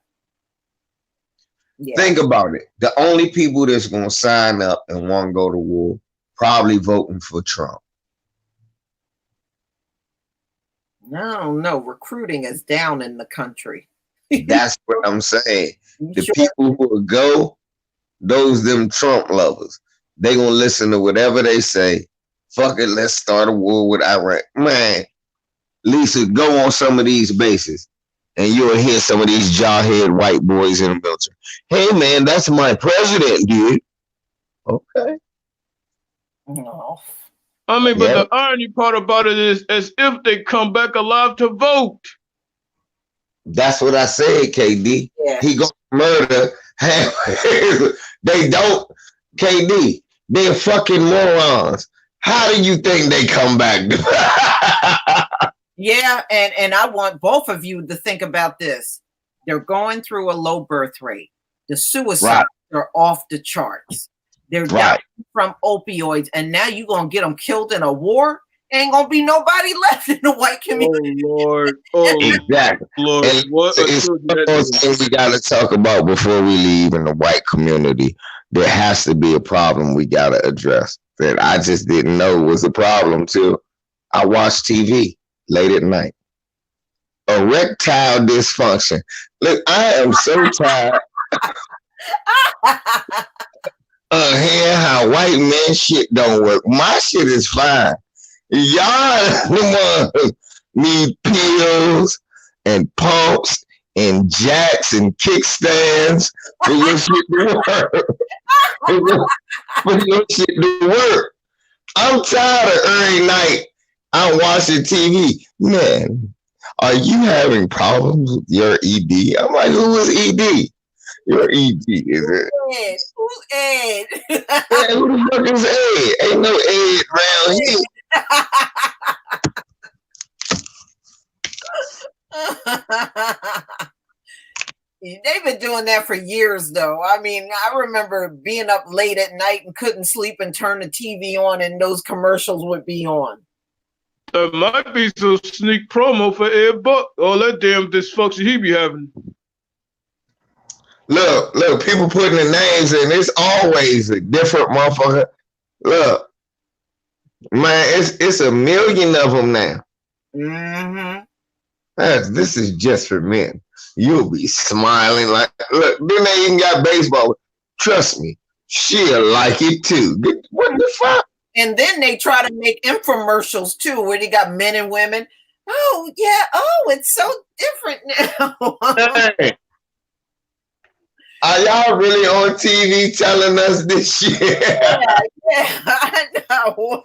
Think about it. The only people that's gonna sign up and want to go to war probably voting for Trump.
No, recruiting is down in the country.
That's what I'm saying. The people who will go, those them Trump lovers, they gonna listen to whatever they say. Fuck it, let's start a war with Iraq. Man, Lisa, go on some of these bases and you'll hear some of these jawhead white boys in the military. Hey man, that's my president, dude. Okay.
No.
I mean, but the irony part about it is as if they come back alive to vote.
That's what I said, KD. Yeah. He gonna murder. They don't, KD. They're fucking morons. How do you think they come back?
Yeah, and I want both of you to think about this. They're going through a low birth rate. The suicides are off the charts. They're dying from opioids, and now you're gonna get them killed in a war. ain't gonna be nobody left in the white community.
Oh Lord! Oh
exactly.
Lord!
And
What
it's one of those things we got to talk about before we leave in the white community. There has to be a problem we got to address that I just didn't know was a problem till I watched TV late at night. Erectile dysfunction. Look, I am so tired of hearing how white men shit don't work. My shit is fine. Y'all the ones need pills and pumps and jacks and kickstands for your shit to work. for your shit to work. I'm tired of every night I'm watching TV. Man, are you having problems with your ED? I'm like, who is ED? Your ED, is it?
Who's Ed?
Yeah, who the fuck is Ed? Ain't no Ed around here.
They've been doing that for years, though. I mean, I remember being up late at night and couldn't sleep and turn the TV on, and those commercials would be on.
There might be some sneak promo for Ed Buck. All that damn dysfunction he be having.
Look, people putting the names in. It's always a different motherfucker. Look, man, it's a million of them now.
Mm-hmm.
This is just for men. You'll be smiling like, look, then they even got baseball. Trust me, she'll like it too. What the fuck?
And then they try to make infomercials too, where they got men and women. Oh, yeah. Oh, it's so different now.
Hey. Are y'all really on TV telling us this shit?
Yeah, I know.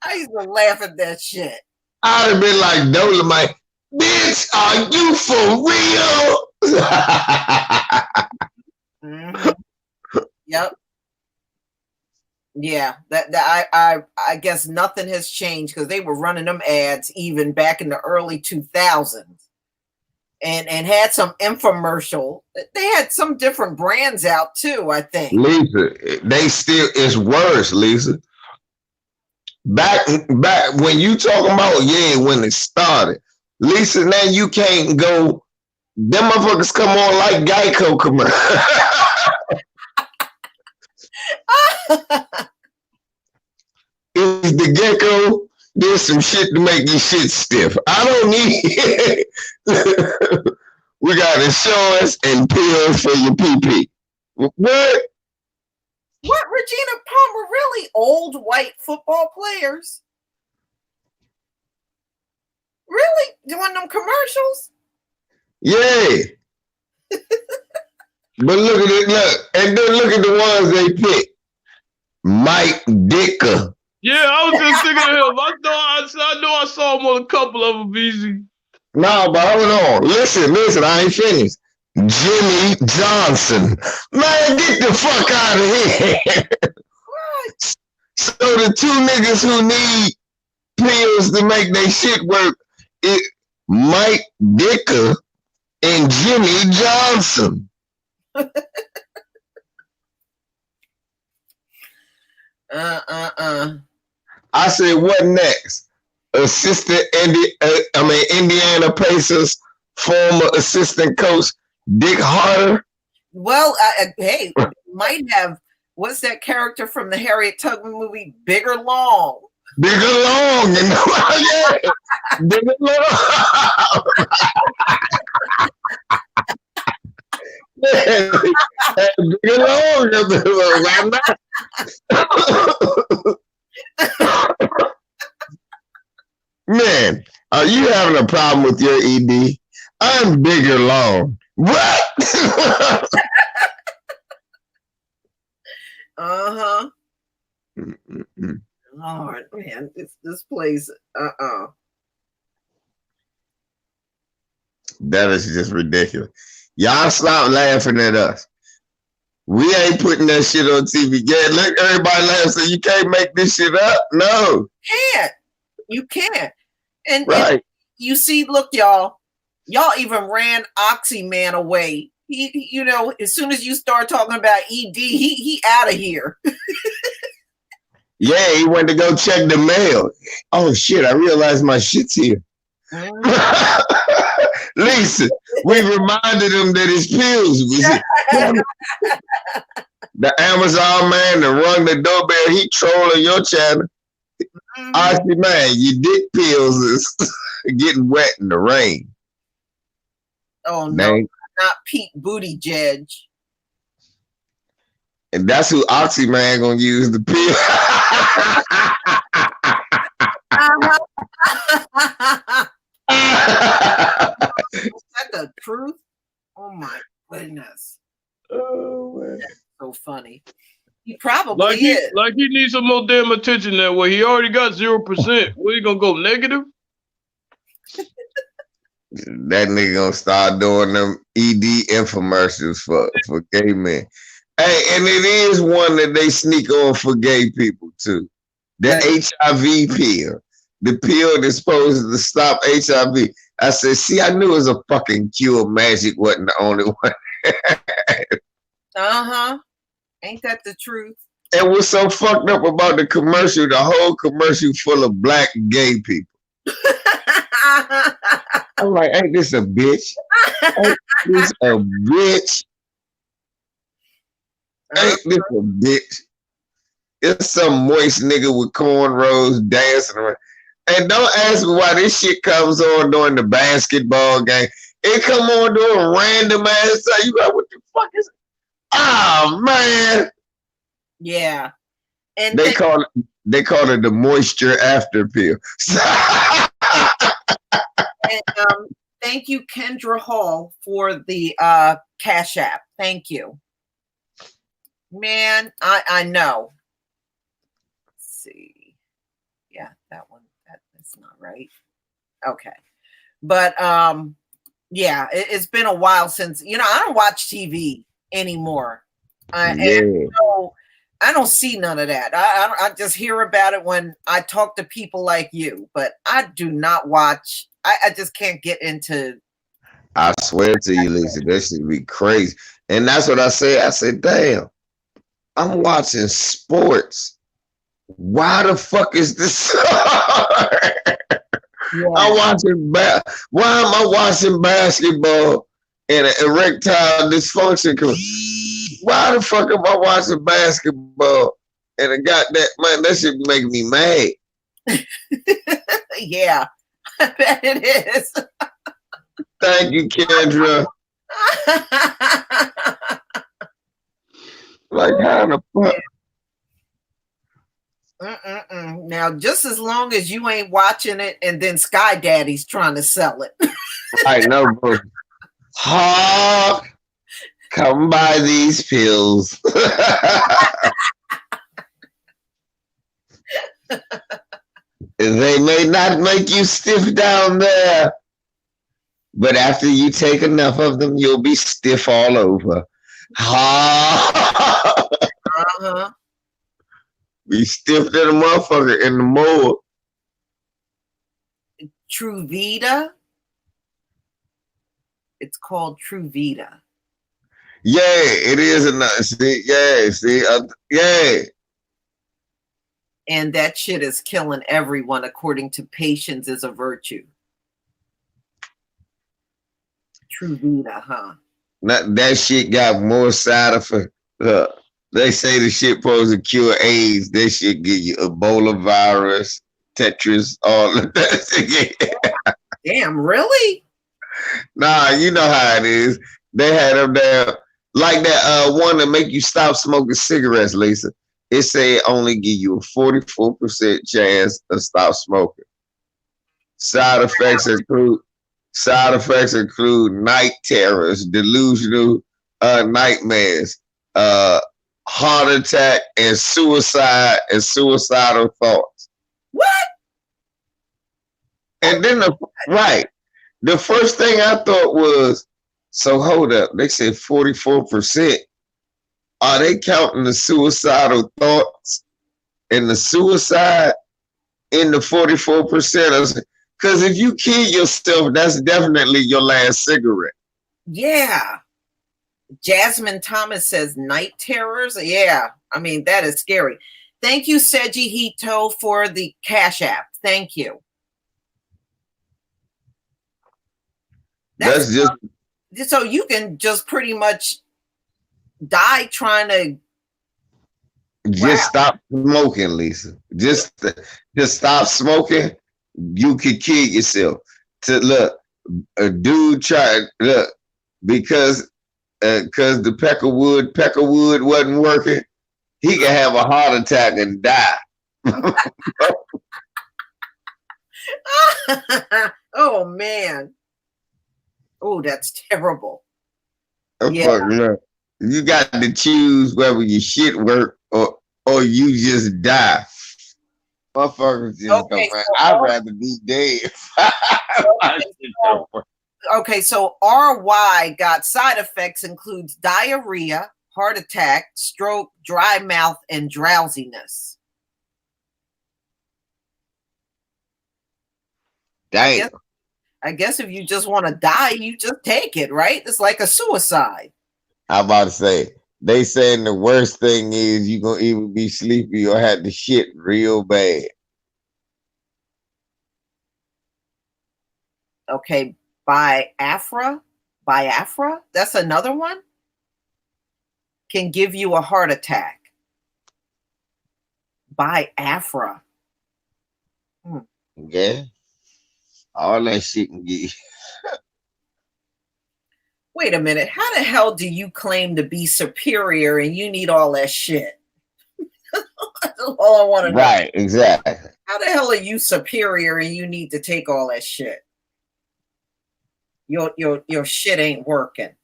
I used to laugh at that shit.
I'd have been like Dolomite, bitch, are you for real?
Mm-hmm. Yep. Yeah, I guess nothing has changed because they were running them ads even back in the early 2000s. And had some infomercial. They had some different brands out too, I think.
Lisa, it's worse, Lisa. Back when you talking about, when it started. Lisa, now you can't go, them motherfuckers come on like Geico commercial. Is the gecko, there's some shit to make your shit stiff. I don't need we got insurance and pills for your PP. What?
What, Regina Palmer? Really old white football players? Really? Doing them commercials?
Yeah. But look at it, look. And then look at the ones they picked. Mike Dicker.
Yeah, I was just thinking of him. I know I saw him on a couple of them, easy.
No, but hold on. Listen, I ain't finished. Jimmy Johnson. Man, get the fuck out of here. What? So the two niggas who need pills to make their shit work, Mike Dicker and Jimmy Johnson. I said, what next? Indiana Pacers former assistant coach Dick Harder.
Well, hey, might have. What's that character from the Harriet Tubman movie? Bigger Long.
Bigger Long, you know? Yeah. Bigger Long. Bigger Long. Man, are you having a problem with your ED? I'm Bigger Long. What?
Uh-huh. Lord, man, this place,
That is just ridiculous. Y'all stop laughing at us. We ain't putting that shit on TV. Yeah, look, everybody laughs, so you can't make this shit up. No.
You can't. And,
right.
And you see, look, y'all even ran Oxyman away. He, you know, as soon as you start talking about ED, he out of here.
Yeah, he went to go check the mail. Oh shit! I realized my shit's here. Lisa, we reminded him that his pills was the Amazon man that rung the doorbell. He trolling your channel. I see, man, your dick pills is getting wet in the rain.
Oh no, not Pete Buttigieg.
And that's who Oxy Man gonna use the pill.
Is that the truth? Oh my goodness.
Oh man.
That's so funny. He probably is.
Like he needs some more damn attention that way. He already got 0%. Where you gonna go negative?
That nigga gonna start doing them ED infomercials for gay men. Hey, and it is one that they sneak on for gay people too. The HIV pill. The pill that's supposed to stop HIV. I said, see, I knew it was a fucking cure. Magic wasn't the only one.
Ain't that the truth?
And what's so fucked up about the commercial, the whole commercial full of black gay people. I'm like, ain't this a bitch? Ain't this a bitch? Ain't this a bitch? It's some moist nigga with cornrows dancing around. And don't ask me why this shit comes on during the basketball game. It come on during random ass time. You like, what the fuck is it? Oh man.
Yeah. And
they call it the moisture after pill.
And thank you, Kendra Hall, for the Cash App. Thank you. Man, I know. Let's see. Yeah, that one. That's not right. Okay. But yeah, it's been a while since, I don't watch TV anymore. And so I don't see none of that. I just hear about it when I talk to people like you, but I do not watch. I just can't get into.
I swear to you, Lisa, that should be crazy. And that's what I said. I said, damn, I'm watching sports. Why the fuck is this? I'm watching why am I watching basketball and an erectile dysfunction? Why the fuck am I watching basketball and I got that, man? That shit be making me mad.
Yeah, I bet it is.
Thank you, Kendra. Like, how the fuck?
Now, just as long as you ain't watching it and then Sky Daddy's trying to sell it.
I know, bro. Come buy these pills. They may not make you stiff down there, but after you take enough of them, you'll be stiff all over. Be stiff to the motherfucker in the mold.
True Vita. It's called True Vita.
Yeah, it is a nice. Yeah.
And that shit is killing everyone, according to Patience is a Virtue. True Vita, huh?
That shit got more side effects. They say the shit supposed to cure AIDS. That shit give you Ebola virus, Tetris, all of that.
Damn, really?
Nah, you know how it is. They had them there, like that one that make you stop smoking cigarettes, Lisa. It say it only give you a 44% chance to stop smoking. Side effects include night terrors, delusional nightmares, heart attack, and suicide and suicidal thoughts.
What?
And then the first thing I thought was, so hold up, they said 44%. Are they counting the suicidal thoughts and the suicide in the 44%? Because if you kill yourself, that's definitely your last cigarette.
Yeah. Jasmine Thomas says night terrors. Yeah. I mean, that is scary. Thank you, Seji Hito, for the Cash App. Thank you.
That's just
so you can just pretty much die trying to
stop smoking, Lisa. Just stop smoking. You could kill yourself. To look, a dude tried because the Peckerwood wasn't working. He could have a heart attack and die.
Oh man. Oh, that's terrible.
Yeah. You got to choose whether your shit work or you just die. Motherfuckers just I'd rather be dead.
Okay, so RY got side effects includes diarrhea, heart attack, stroke, dry mouth, and drowsiness.
Damn.
I guess if you just want to die, you just take it, right? It's like a suicide.
I'm about to say, they saying the worst thing is you're going to either be sleepy or have the shit real bad.
Okay, Biafra, that's another one. Can give you a heart attack. Biafra.
Yeah. All that shit can get you.
Wait a minute. How the hell do you claim to be superior and you need all that shit? That's all I want to know.
Right, exactly.
How the hell are you superior and you need to take all that shit? Your shit ain't working.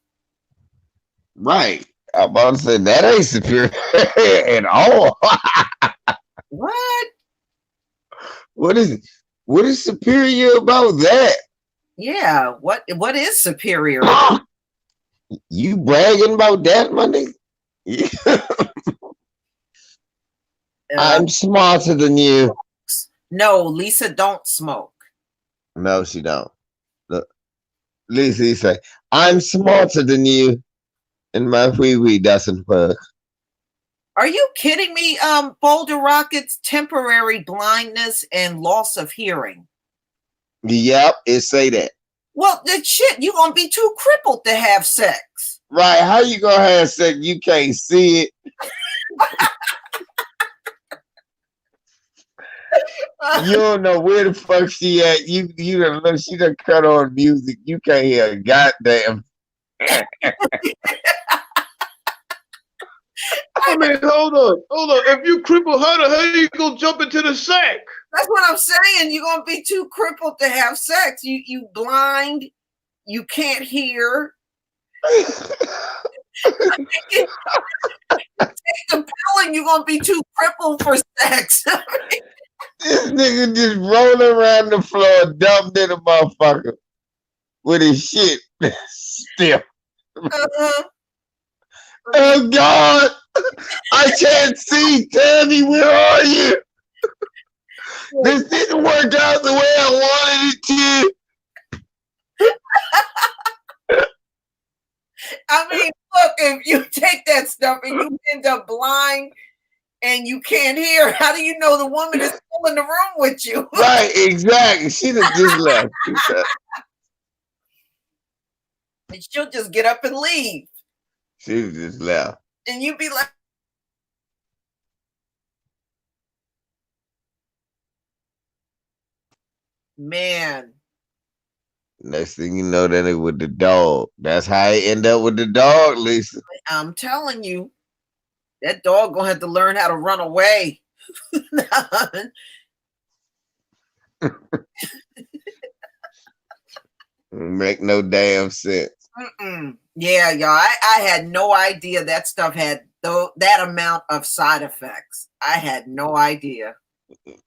Right. I'm about to say that ain't superior at all.
What?
What is superior about that?
Yeah, what is superior?
You bragging about that, my nigga? I'm smarter than you.
No, Lisa don't smoke.
No, she don't. Look, Lisa, he say, I'm smarter than you, and my wee doesn't work.
Are you kidding me? Boulder Rocket's temporary blindness and loss of hearing.
Yep, it say that.
Well, that shit, you gonna be too crippled to have sex.
Right, how you gonna have sex? You can't see it. You don't know where the fuck she at. You done look, she done cut on music. You can't hear a goddamn.
I mean, hold on. If you cripple her, how you gonna jump into the sack?
That's what I'm saying. You're gonna be too crippled to have sex. You blind. You can't hear. Take the pill and you're gonna be too crippled for sex.
This nigga just rolling around the floor, dumped in a motherfucker with his shit stiff. Oh God, I can't see. Tammy, where are you? This didn't work out the way I wanted it to.
I mean, look, if you take that stuff and you end up blind and you can't hear, how do you know the woman is still in the room with you?
Right, exactly. She just left.
And she'll just get up and leave.
She just left.
And you'd be like, man.
Next thing you know, then it with the dog. That's how I end up with the dog, Lisa.
I'm telling you, that dog gonna have to learn how to run away.
Make no damn sense.
Yeah, y'all. I had no idea that stuff had that amount of side effects. I had no idea.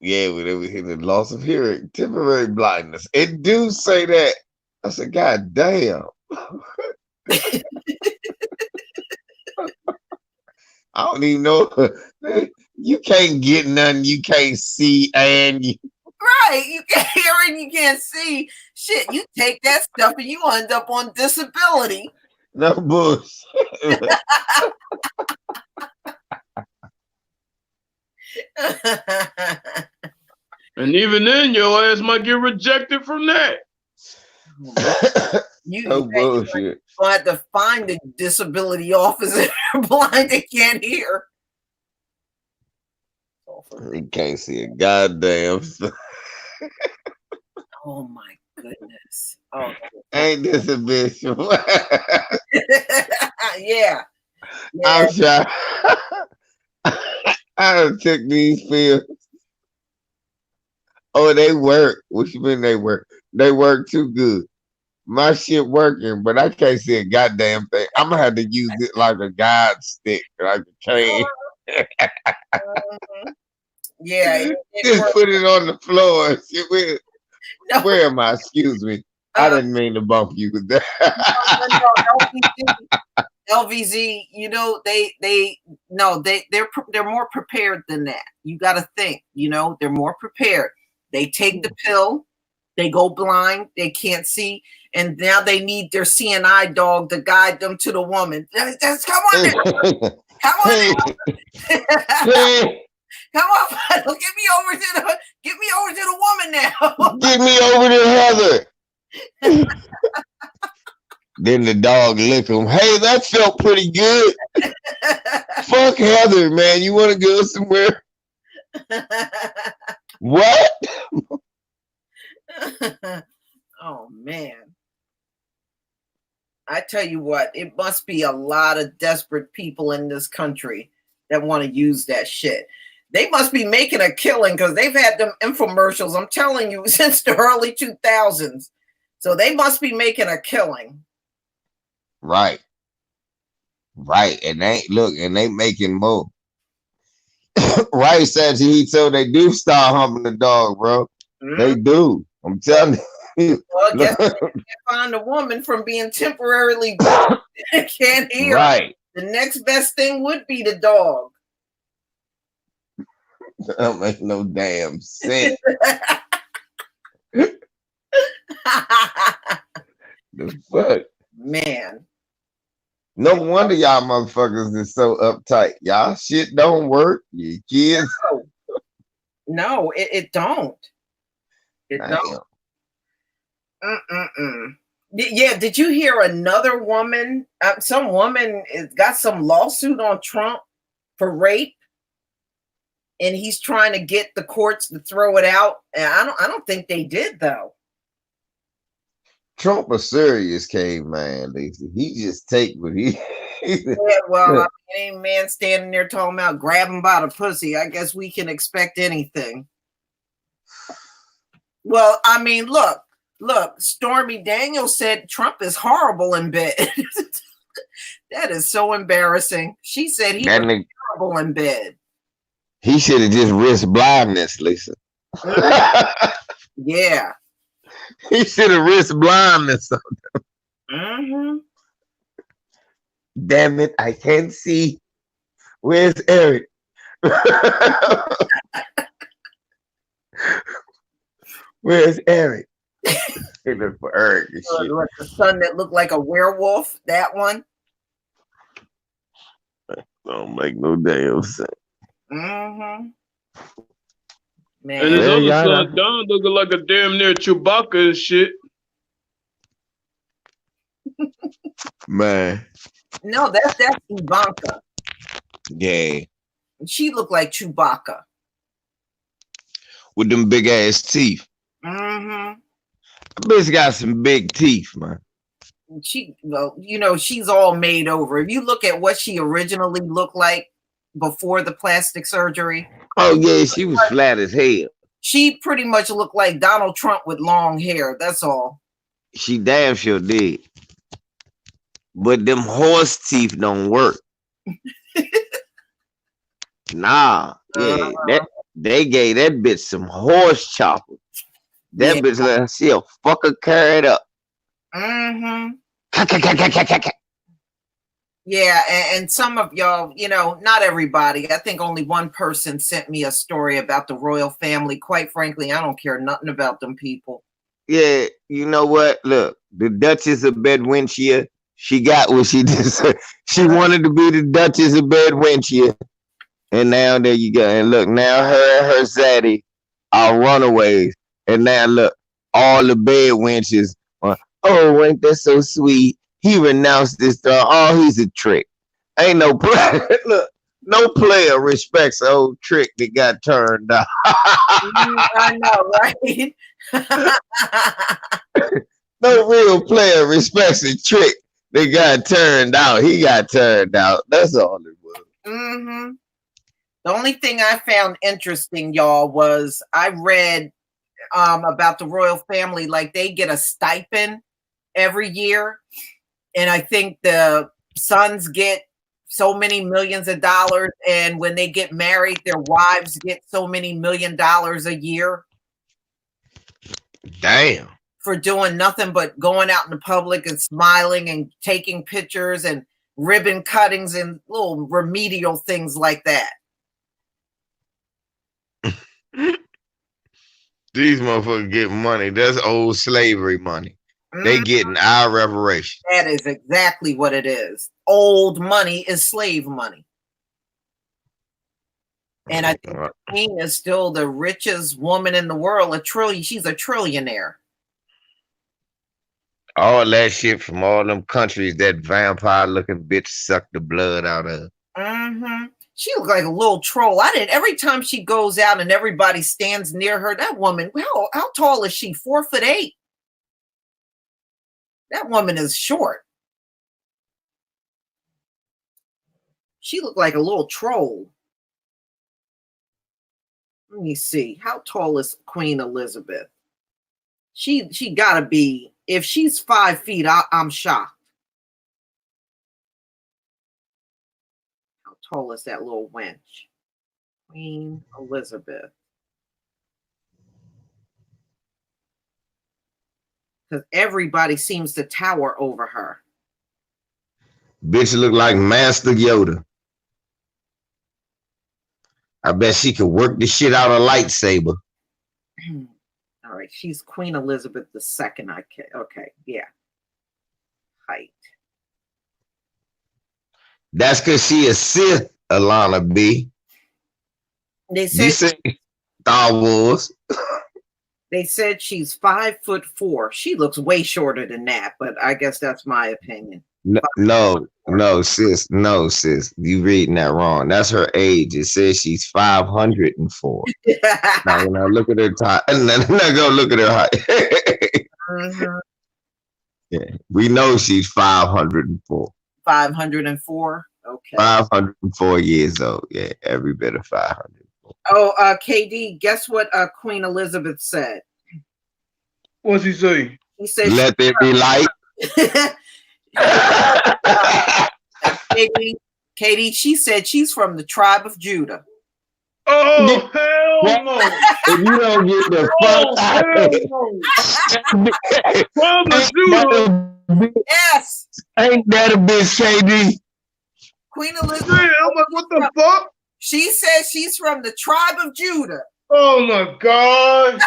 Yeah, when they were hitting the loss of hearing, temporary blindness. It do say that. I said, God damn. I don't even know. You can't get nothing you can't see, and you.
Right, you can't hear and you can't see. Shit, you take that stuff and you end up on disability.
No bullshit.
And even then, your ass might get rejected from that.
You bullshit.
You have to find the disability officer. Blind, they can't hear.
You can't see a goddamn thing.
Oh my goodness. Oh,
ain't this a bitch?
Yeah.
I'm shy. I took these pills. Oh, they work. What you mean they work? They work too good. My shit working, but I can't see a goddamn thing. I'm gonna have to use it like a guide stick, like a cane.
Yeah.
Just put it on the floor. Where am I? Excuse me. I didn't mean to bump you with that.
LVZ, you know, they're more prepared than that. You got to think, you know, they're more prepared. They take the pill, they go blind, they can't see, and now they need their CNI dog to guide them to the woman. Just come on now. Come on now. Come on, get me over to the woman now.
Get me over to Heather. Then the dog lick him. Hey, that felt pretty good. Fuck Heather, man. You want to go somewhere? What?
Oh, man. I tell you what, it must be a lot of desperate people in this country that want to use that shit. They must be making a killing because they've had them infomercials, I'm telling you, since the early 2000s. So they must be making a killing.
Right. And they making more. Right, Sachi, so they do start humping the dog, bro. Mm-hmm. They do. I'm telling you.
Well, I guess they can't find a woman from being temporarily can't hear.
Right.
The next best thing would be the dog.
That don't make no damn sense. The fuck?
Man.
No wonder y'all motherfuckers is so uptight. Y'all shit don't work. You kids.
No, it don't. It
Damn.
don't. Yeah, did you hear another woman? Some woman got some lawsuit on Trump for rape, and he's trying to get the courts to throw it out. And I don't think they did though.
Trump a serious caveman, Lisa. He just take what he.
Yeah, well, ain't man standing there talking about grabbing by the pussy. I guess we can expect anything. Well, I mean, look. Stormy Daniels said Trump is horrible in bed. That is so embarrassing. She said he was horrible in bed.
He should have just risked blindness, Lisa.
Yeah.
He should have risked blindness on them.
Mm-hmm.
Damn it, I can't see. Where's Eric? Where's Eric? He looked for Eric and shit.
Like the son that looked like a werewolf, that one.
Don't make no damn sense.
Mm-hmm. Man.
And his other son, Don, looking like a damn near Chewbacca and shit.
Man.
No, that's Ivanka.
Yeah.
She looked like Chewbacca.
With them big ass teeth.
Mm-hmm.
Bitch got some big teeth, man.
She's all made over. If you look at what she originally looked like before the plastic surgery.
Oh, yeah, she was flat as hell.
She pretty much looked like Donald Trump with long hair. That's all.
She damn sure did. But them horse teeth don't work. Nah. Yeah, they gave that bitch some horse chopper. That bitch like she'll fuck her carrot up.
Mm-hmm. Yeah, and some of y'all, not everybody. I think only one person sent me a story about the royal family. Quite frankly, I don't care nothing about them people.
Yeah, you know what? Look, the Duchess of Bedwinchia, she got what she deserved. She wanted to be the Duchess of Bedwinchia. And now there you go. And look, now her and her zaddy are runaways. And now look, all the bed wenches. Oh, ain't that so sweet? He renounced this dog. Oh, he's a trick. Ain't no player. Look, no player respects the old trick that got turned down.
I know, right?
No real player respects the trick that got turned out. He got turned out. That's all it was.
Mm-hmm. The only thing I found interesting, y'all, was I read about the royal family, like they get a stipend every year. And I think the sons get so many millions of dollars. And when they get married, their wives get so many $1 million a year.
Damn.
For doing nothing but going out in the public and smiling and taking pictures and ribbon cuttings and little remedial things like that.
These motherfuckers get money. That's old slavery money. They getting our reparation.
That is exactly what it is. Old money is slave money. And I think the queen is still the richest woman in the world. She's a trillionaire.
All that shit from all them countries that vampire-looking bitch sucked the blood out of.
Mm-hmm. She looks like a little troll. Every time she goes out and everybody stands near her, that woman, how tall is she? 4'8". That woman is short. She looked like a little troll. Let me see. How tall is Queen Elizabeth? She gotta be, if she's 5 feet, I'm shocked. How tall is that little wench? Queen Elizabeth. Because everybody seems to tower over her.
Bitch look like Master Yoda. I bet she could work the shit out of a lightsaber.
All right, she's Queen Elizabeth II. Okay, yeah. Height.
That's because she a Sith, Alana B.
They said
Star Wars.
They said she's 5'4". She looks way shorter than that, but I guess that's my opinion.
No, sis. You reading that wrong. That's her age. It says she's 504. now look at her time. Now go look at her height.
Mm-hmm.
Yeah, we know she's 504.
504. Okay.
504 years old. Yeah, every bit of 500.
Oh, KD, guess what Queen Elizabeth said?
What's he say?
He said,
"Let there be light."
Katie, she said she's from the tribe of Judah.
Oh, hell no.
If you don't get the fuck out
From the Judah.
Yes.
Ain't that a bitch, KD?
Queen Elizabeth.
Man, I'm like, what the fuck?
She says she's from the tribe of Judah.
Oh my God.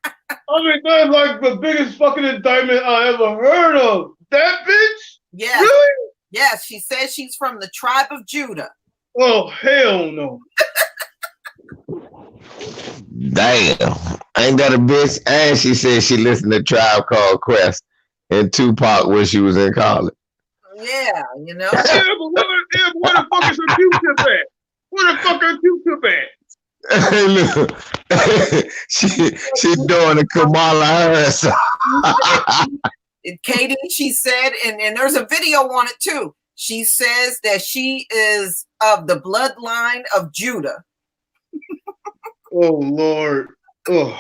I mean, that's like the biggest fucking indictment I ever heard of. That bitch?
Yes.
Really?
Yes, she says she's from the tribe of Judah.
Oh, hell no.
Damn. Ain't that a bitch? And she said she listened to Tribe Called Quest and Tupac when she was in college.
Yeah, you know.
Yeah, but where the fuck is her Q-tip at? Where the fuck is her Q-tip at?
Hey, look. she doing the Kamala Harris.
Katie, she said, and there's a video on it too. She says that she is of the bloodline of Judah.
Oh, Lord. Oh.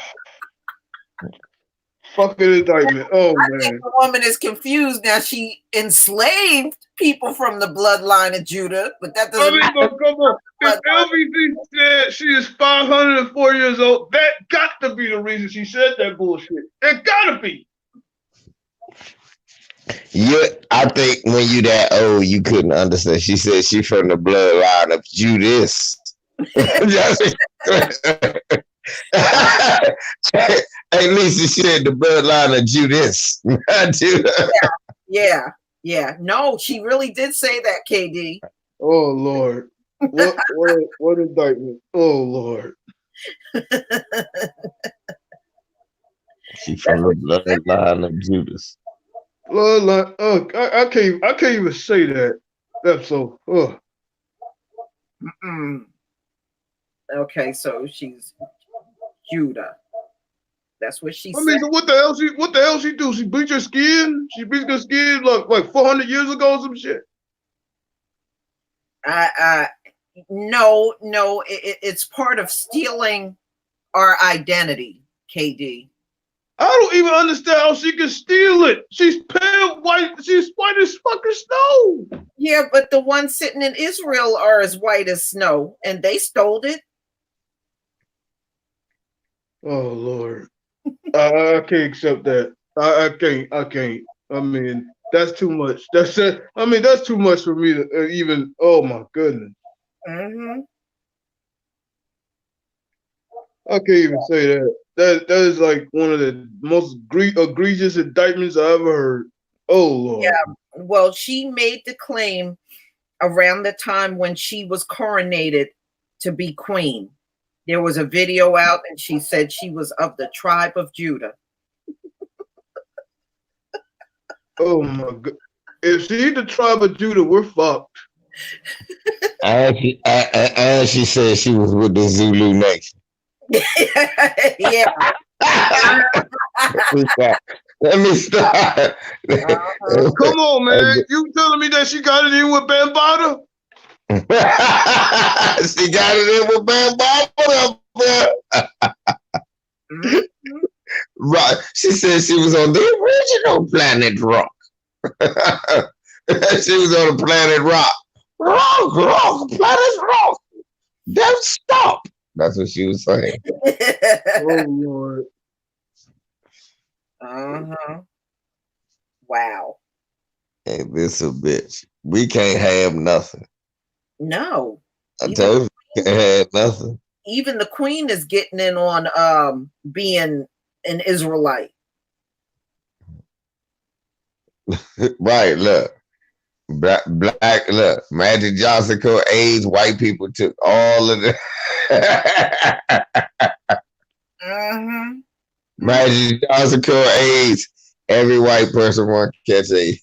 Fucking indictment. Oh,
I
man.
think the woman is confused now. She enslaved people from the bloodline of Judah, but that doesn't matter.
But come on. If LBC said she is 504 years old, that got to be the reason she said that bullshit. It gotta be.
I think when you that old, you couldn't understand. She said she from the bloodline of Judas. Hey, Lisa, she said the bloodline of Judas.
Yeah. No, she really did say that, KD.
Oh, Lord. What indictment? Oh Lord.
She from the bloodline of Judas.
Bloodline. I can't even say that. That's so.
Okay, so she's Judah. That's what she said.
I mean, so what the hell she do? She bleach her skin? She bleached her skin like 400 years ago or some shit?
No, it's part of stealing our identity, KD.
I don't even understand how she can steal it. She's pale white. She's white as fucking snow.
Yeah, but the ones sitting in Israel are as white as snow, and they stole it.
Oh Lord, I can't accept that. I can't. I mean, that's too much. That's too much for me to even. Oh my goodness. I can't even say that. That is like one of the most egregious indictments I ever heard. Oh Lord.
Yeah. Well, she made the claim around the time when she was coronated to be queen. There was a video out, and she said she was of the tribe of Judah.
Oh my God! If she's the tribe of Judah, we're fucked.
And she said she was with the Zulu Nation.
Yeah.
Let me start.
Come on, man. You telling me that she got it in with Bambada?
She got it in with Bambada. Right. She said she was on the original planet Rock. She was on the planet Rock. Rock, planet Rock. Don't stop. That's what she was saying.
Oh Lord.
Wow.
Hey, this a bitch. We can't have nothing.
No.
I told you we can't have nothing.
Even the queen is getting in on being an Israelite.
Right, look. Black, look. Magic Johnson called AIDS. White people took all of the Magic Johnson called AIDS. Every white person want to catch AIDS.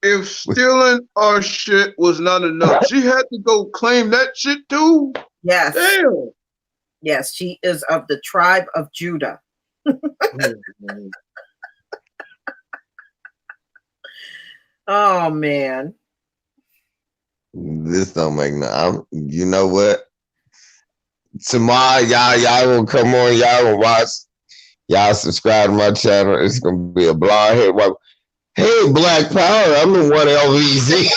If stealing our shit was not enough, she had to go claim that shit too.
Yes.
Damn.
Yes, she is of the tribe of Judah. Oh man.
This don't make no. You know what? Tomorrow, y'all will come on. Y'all will watch. Y'all subscribe to my channel. It's gonna be a blonde head white. Hey, Black Power! I'm the one LVZ.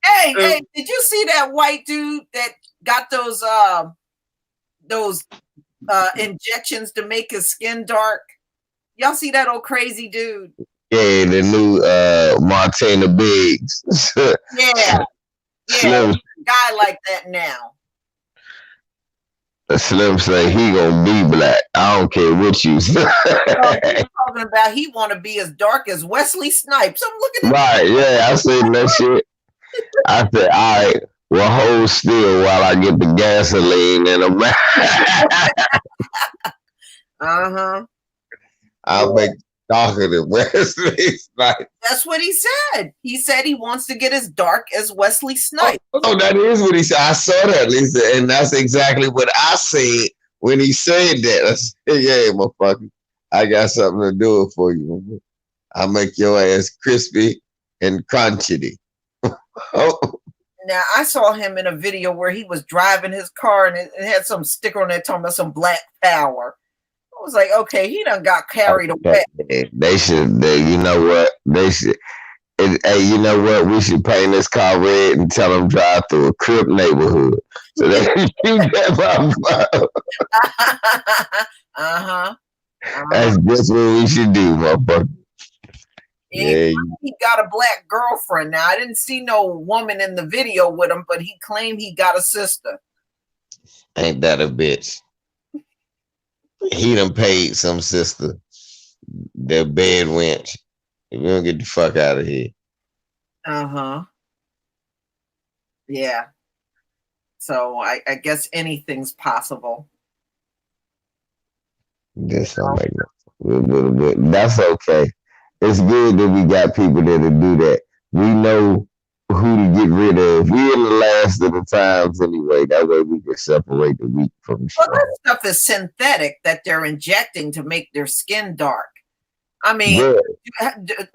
Hey, did you see that white dude that got those injections to make his skin dark? Y'all see that old crazy dude?
Yeah, the new Martina Biggs.
Yeah.
Slim.
Guy like that now.
Slim say he gonna be black. I don't care what you say.
Talking about he want to be as dark as Wesley Snipes. I'm looking at
right. Yeah, I seen that shit. I said, all right, well, hold still while I get the gasoline in a I'll make darker than Wesley Snipes.
That's what he said. He said he wants to get as dark as Wesley Snipes.
Oh, that is what he said. I saw that, Lisa, and that's exactly what I said when he said that. I said, yeah, motherfucker, I got something to do it for you. I'll make your ass crispy and crunchy.
Now, I saw him in a video where he was driving his car and it had some sticker on it talking about some black power. I was like, okay, he done got carried away.
They should, you know what? They should. Hey, you know what? We should paint this car red and tell them drive through a Crip neighborhood. So they can shoot that That's just what we should do, motherfucker.
Yeah, he got a black girlfriend. Now, I didn't see no woman in the video with him, but he claimed he got a sister.
Ain't that a bitch? He done paid some sister their bed wench. If you don't get the fuck out of here.
Uh-huh. Yeah. So I guess anything's possible.
This don't make no. That's okay. It's good that we got people that'll do that. We know who to get rid of. We're in the last of the times anyway. That way we can separate the weak from the strong.
Well, that stuff is synthetic that they're injecting to make their skin dark. I mean,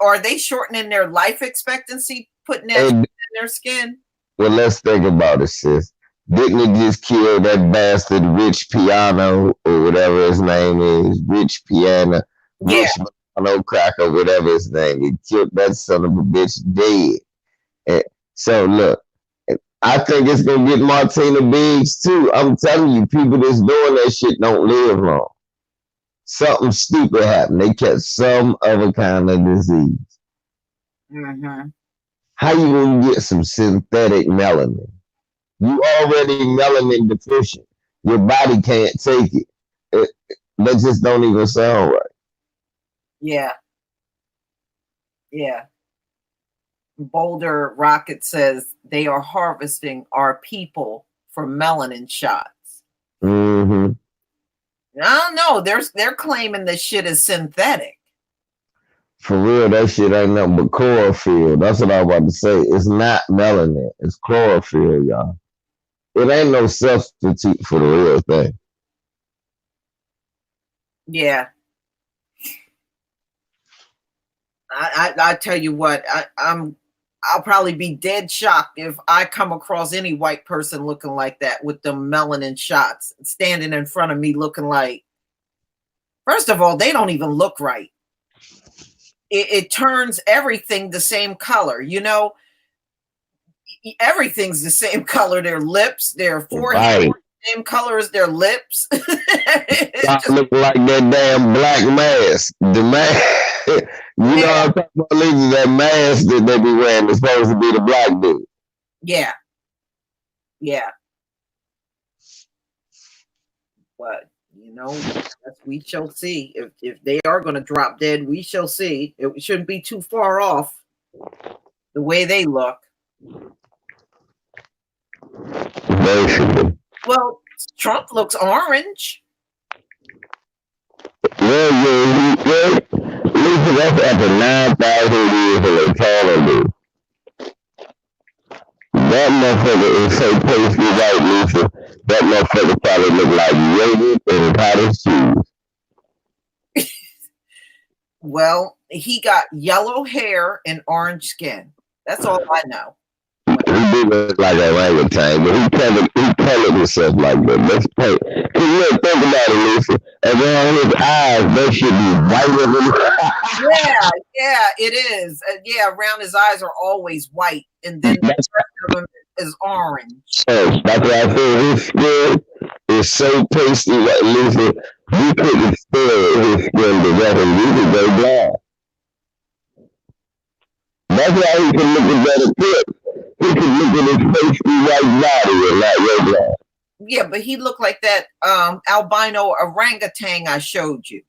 are they shortening their life expectancy, putting that in their skin?
Well, let's think about it, sis. Didn't it just kill that bastard Rich Piano or whatever his name is? Rich Piano.
Yeah.
Rich Piano Cracker, whatever his name. He killed that son of a bitch dead. And so, look, I think it's going to get Martina Biggs, too. I'm telling you, people that's doing that shit don't live long. Something stupid happened. They catch some other kind of disease.
Mm-hmm. How
you going to get some synthetic melanin? You already melanin deficient. Your body can't take it. That just don't even sound right.
Yeah. Yeah. Boulder Rocket says they are harvesting our people for melanin shots.
Mm-hmm.
I don't know. They're claiming this shit is synthetic.
For real, that shit ain't nothing but chlorophyll. That's what I was about to say. It's not melanin. It's chlorophyll, y'all. It ain't no substitute for the real thing.
Yeah. I tell you what, I'll probably be dead shocked if I come across any white person looking like that with the melanin shots, standing in front of me looking like, first of all, they don't even look right. It turns everything the same color, you know. Everything's the same color. Their lips, their forehead, right. Same color as their lips.
Just look like that damn black mask. The mask, you know, I'm talking about that mask that they be wearing is supposed to be the black dude.
Yeah, yeah. But you know, we shall see. If they are going to drop dead, we shall see. It shouldn't be too far off the way they look. Well, Trump looks orange.
Well, that's after 9,000 years of eternity. That motherfucker is so tasty white, Lisa. That motherfucker probably look like yogurt and cottage cheese.
Well, he got yellow hair and orange skin. That's all I know.
He do look like a orangutan, but he colored himself like that. Let's pay. Think about it, Lisa. And then on his eyes, they should be whiter than.
Yeah, it is. Yeah, around his eyes are always white, and then the rest of them is orange.
Yes, that's why I said his skin is so tasty, like Lisa. You couldn't spare his skin to rest, and you could go blind. That's why he can look at better tips. He can look at his tasty white body and not your blind.
Yeah, but he looked like that albino orangutan I showed you.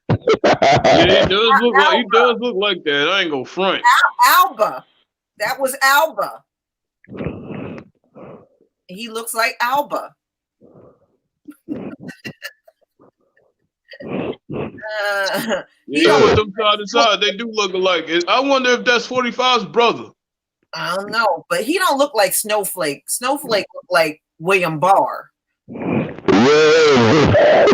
Yeah, he does look like that. I ain't gonna front.
Alba. That was Alba. He looks like Alba.
Yeah, with them side to side, they do look alike. I wonder if that's 45's brother.
I don't know, but he don't look like Snowflake. Snowflake look like William Barr.
William Barr,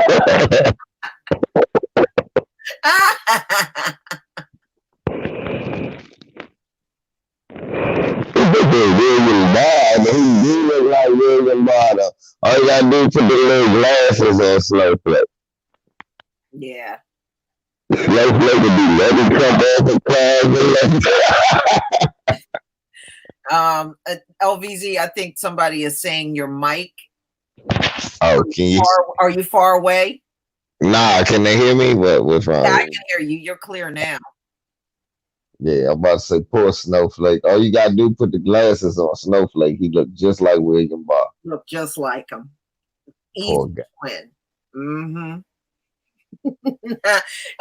but he do look like William Barr. All you gotta do is put the little glasses on Snowflake.
Yeah.
Snowflake would be letting Trump off the
clouds. LVZ, I think somebody is saying your mic.
Oh, can you?
Are you far away?
Nah, can they hear me? What's wrong?
Yeah, I can hear you. You're clear now.
Yeah, I'm about to say poor Snowflake. All you gotta do is put the glasses on Snowflake. He looked just like William Barr.
Look just like him.
Poor guy.
Twin. Mm-hmm.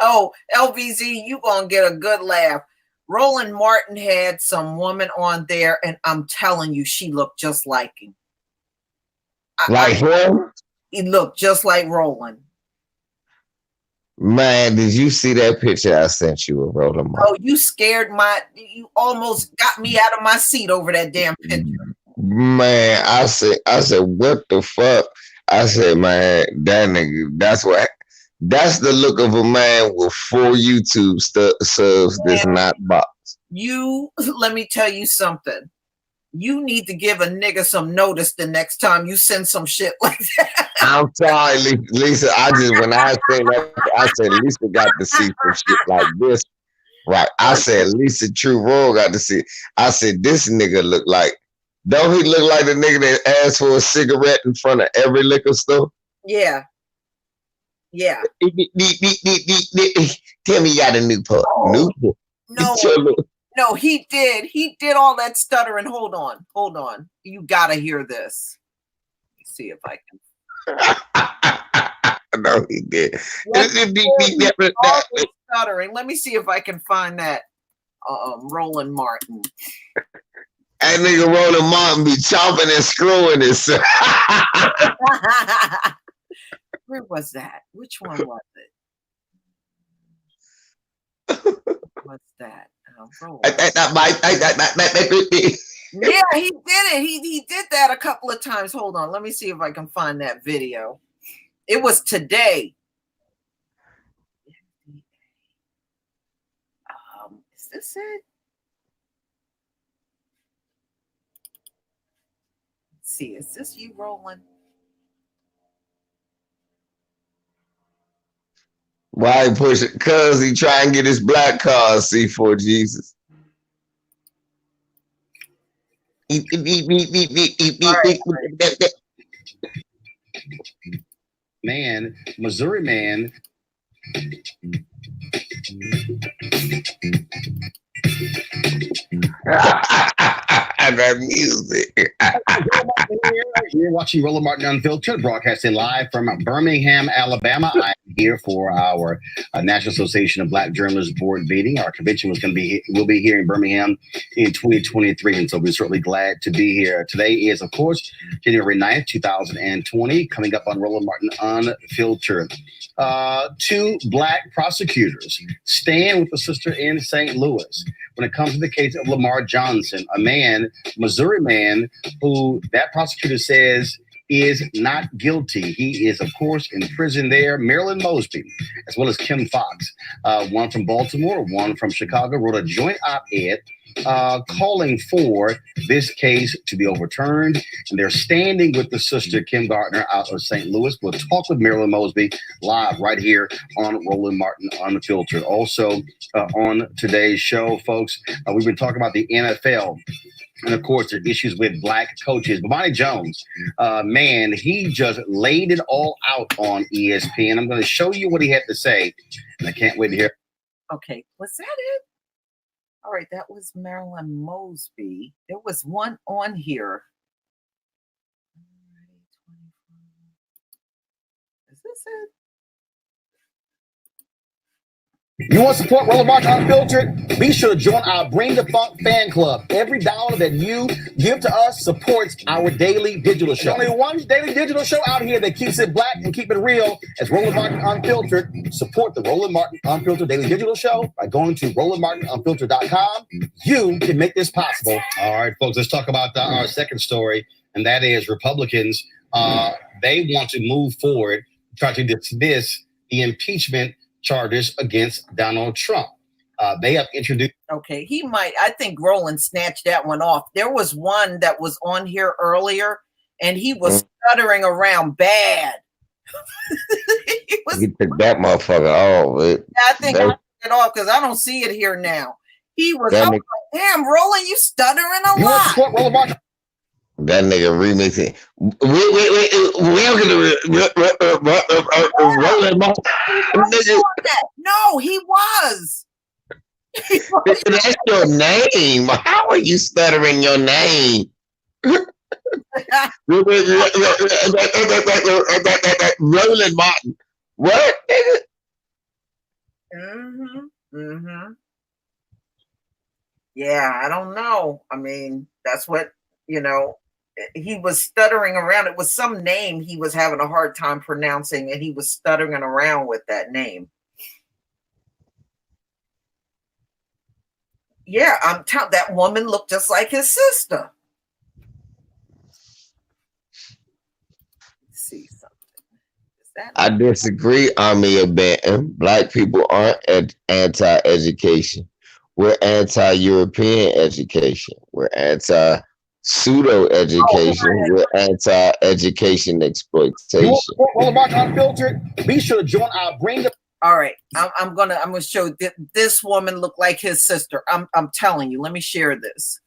Oh, LVZ, you gonna get a good laugh. Roland Martin had some woman on there, and I'm telling you, she looked just like him.
Like him?
He looked just like Roland.
Man, did you see that picture I sent you of Roland Martin?
Oh, you almost got me out of my seat over that damn picture.
Man, I said, what the fuck? I said, man, that nigga, that's the look of a man with 4 YouTube subs that's not box.
Let me tell you something. You need to give a nigga some notice the next time you send some shit like that.
I'm sorry, Lisa. When I seen that, I said Lisa got to see some shit like this. Right. I said Lisa True Royal got to see. I said this nigga look like, don't he look like the nigga that asked for a cigarette in front of every liquor store?
Yeah. Yeah.
Tell me you got a Newport. Newport.
No, he did. He did all that stuttering. Hold on. You gotta hear this. Let's see if I can.
No, he did.
Stuttering. Let me see if I can find that. Roland Martin.
That nigga Roland Martin be chopping and screwing himself.
Where was that? Which one was it? What's that? Yeah, he did it. He did that a couple of times. Hold on. Let me see if I can find that video. It was today. Is this it? Let's see. Is this you, Roland?
Why he push it? Cause he try and get his black card, C4 Jesus.
Man, Missouri man.
That music.
You're watching Roland Martin Unfiltered, broadcasting live from Birmingham, Alabama. I'm here for our National Association of Black Journalists board meeting. Our convention will be here in Birmingham in 2023, and so we're certainly glad to be here. Today is, of course, January 9th, 2020, coming up on Roland Martin Unfiltered. 2 black prosecutors stand with the sister in St. Louis when it comes to the case of Lamar Johnson, a Missouri man who that prosecutor says is not guilty. He is, of course, in prison there. Marilyn Mosby, as well as Kim Fox, one from Baltimore, one from Chicago, wrote a joint op-ed calling for this case to be overturned. And they're standing with the sister, Kim Gardner, out of St. Louis. We'll talk with Marilyn Mosby live right here on Roland Martin Unfiltered. Also on today's show, folks, we've been talking about the NFL. And of course, the issues with black coaches. But Bonnie Jones, man, he just laid it all out on ESPN. I'm going to show you what he had to say. And I can't wait to hear.
Okay, was that it? All right, that was Marilyn Mosby. There was one on here. Is this it?
You want to support Roland Martin Unfiltered? Be sure to join our Bring the Funk fan club. Every dollar that you give to us supports our daily digital show. There's only one daily digital show out here that keeps it black and keep it real. As Roland Martin Unfiltered. Support the Roland Martin Unfiltered daily digital show by going to RolandMartinUnfiltered.com. You can make this possible. All right, folks, let's talk about our second story, and that is Republicans. They want to move forward, try to dismiss the impeachment charges against Donald Trump. They have introduced.
Okay, I think Roland snatched that one off. There was one that was on here earlier, and he was stuttering around bad.
He took that motherfucker off.
I think I took it off because I don't see it here now. He was like, damn, Roland, you stuttering a lot.
That nigga remixing. Welcome to Roland Martin.
No, he was.
That's your name. How are you stuttering your name? Roland Martin. What?
Yeah, I don't know. I mean, that's what, he was stuttering around. It was some name he was having a hard time pronouncing, and he was stuttering around with that name. Yeah, I'm telling that woman looked just like his sister. Let's see something.
I disagree, Army of Benton. Black people aren't anti-education. We're anti-European education. We're anti-pseudo-education. We're anti-education exploitation.
Well, Mark Unfiltered, be sure to join our Bring Up.
All right, I'm gonna show this woman look like his sister. I'm telling you. Let me share this.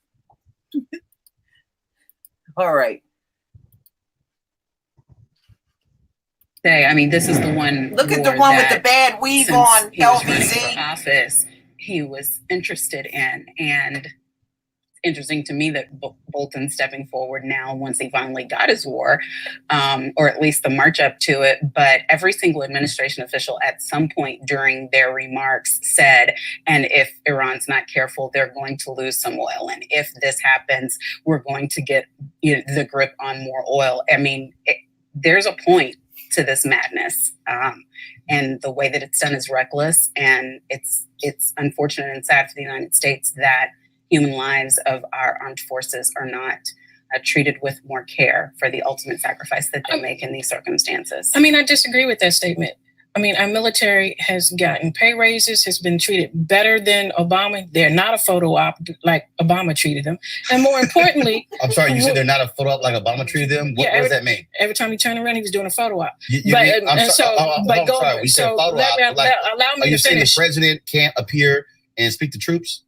All right.
I mean, this is the one.
Look at the one with the bad weave on LVZ.
Office he was interested in, and interesting to me that Bolton's stepping forward now once he finally got his war, or at least the march up to it. But every single administration official at some point during their remarks said, and if Iran's not careful, they're going to lose some oil. And if this happens, we're going to get the grip on more oil. I mean, there's a point to this madness. And the way that it's done is reckless. And it's unfortunate and sad for the United States that human lives of our armed forces are not treated with more care for the ultimate sacrifice that they make in these circumstances.
I mean, I disagree with that statement. I mean, our military has gotten pay raises, has been treated better than Obama. They're not a photo op like Obama treated them. And more importantly...
I'm sorry, you said they're not a photo op like Obama treated them? What does that mean?
Every time he turned around, he was doing a photo op.
Allow me to finish. Saying the president can't appear and speak to troops?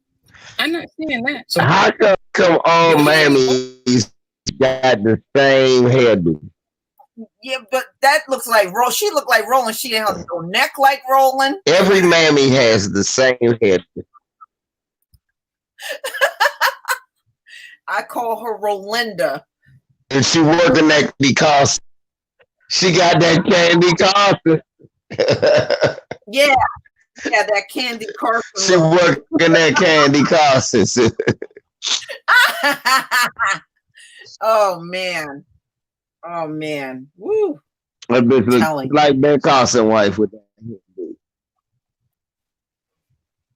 I'm not saying that.
So how come all mammies got the same hairdo?
Yeah, but that looks like she looked like Roland. She didn't have no neck like Roland.
Every mammy has the same hairdo.
I call her Rolinda.
And she working that because she got that Candy Carson.
Yeah, that Candy Carson.
She working that Candy Carson.
Oh man. Woo.
That bitch looks like Ben Carson wife with that.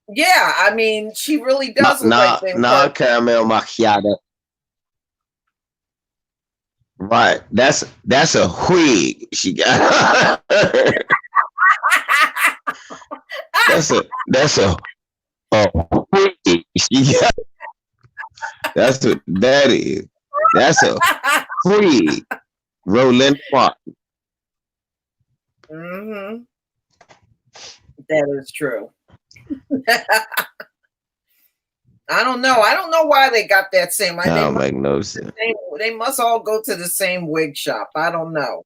Yeah, I mean, she really does look like Ben
Carson. Caramel macchiato. Right. That's a wig she got. that's a wig she got. That's what that is. That's a wig. Roland Martin.
That is true. I don't know. I don't know why they got that same.
That don't make no sense.
They must all go to the same wig shop. I don't know.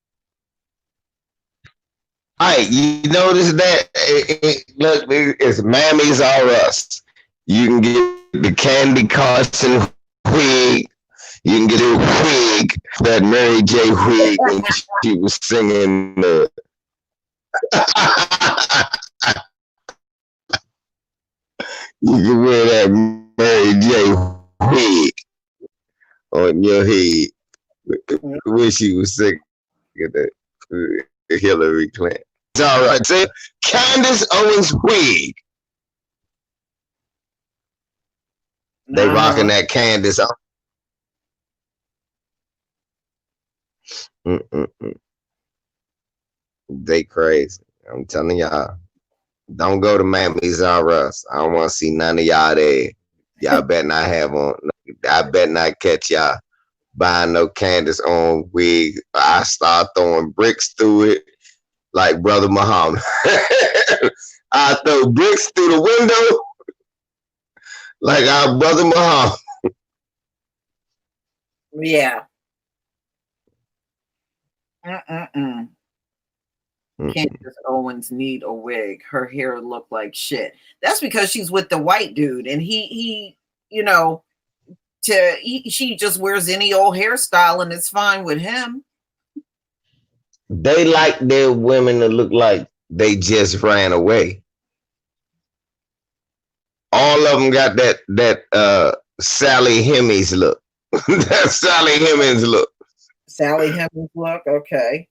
All right, you notice that? Look, it's Mammies R Us. You can get the Candy Carson wig. You can get a wig, that Mary J. wig when she was singing. You can wear that Mary J. wig on your head when she was singing the Hillary Clinton. It's all right. Say Candace Owens wig. They rocking that Candace Owens. They crazy. I'm telling y'all. Don't go to Mammies R Us. I don't want to see none of y'all there. Y'all better not have on. I better not catch y'all buying no Candace on wig. I start throwing bricks through it like Brother Muhammad. I throw bricks through the window like our Brother Muhammad.
Yeah. Candace Owens need a wig. Her hair look like shit. That's because she's with the white dude, and he she just wears any old hairstyle, and it's fine with him.
They like their women to look like they just ran away. all of them got that Sally Hemings look. That Sally Hemings look.
Sally Hemings look, okay.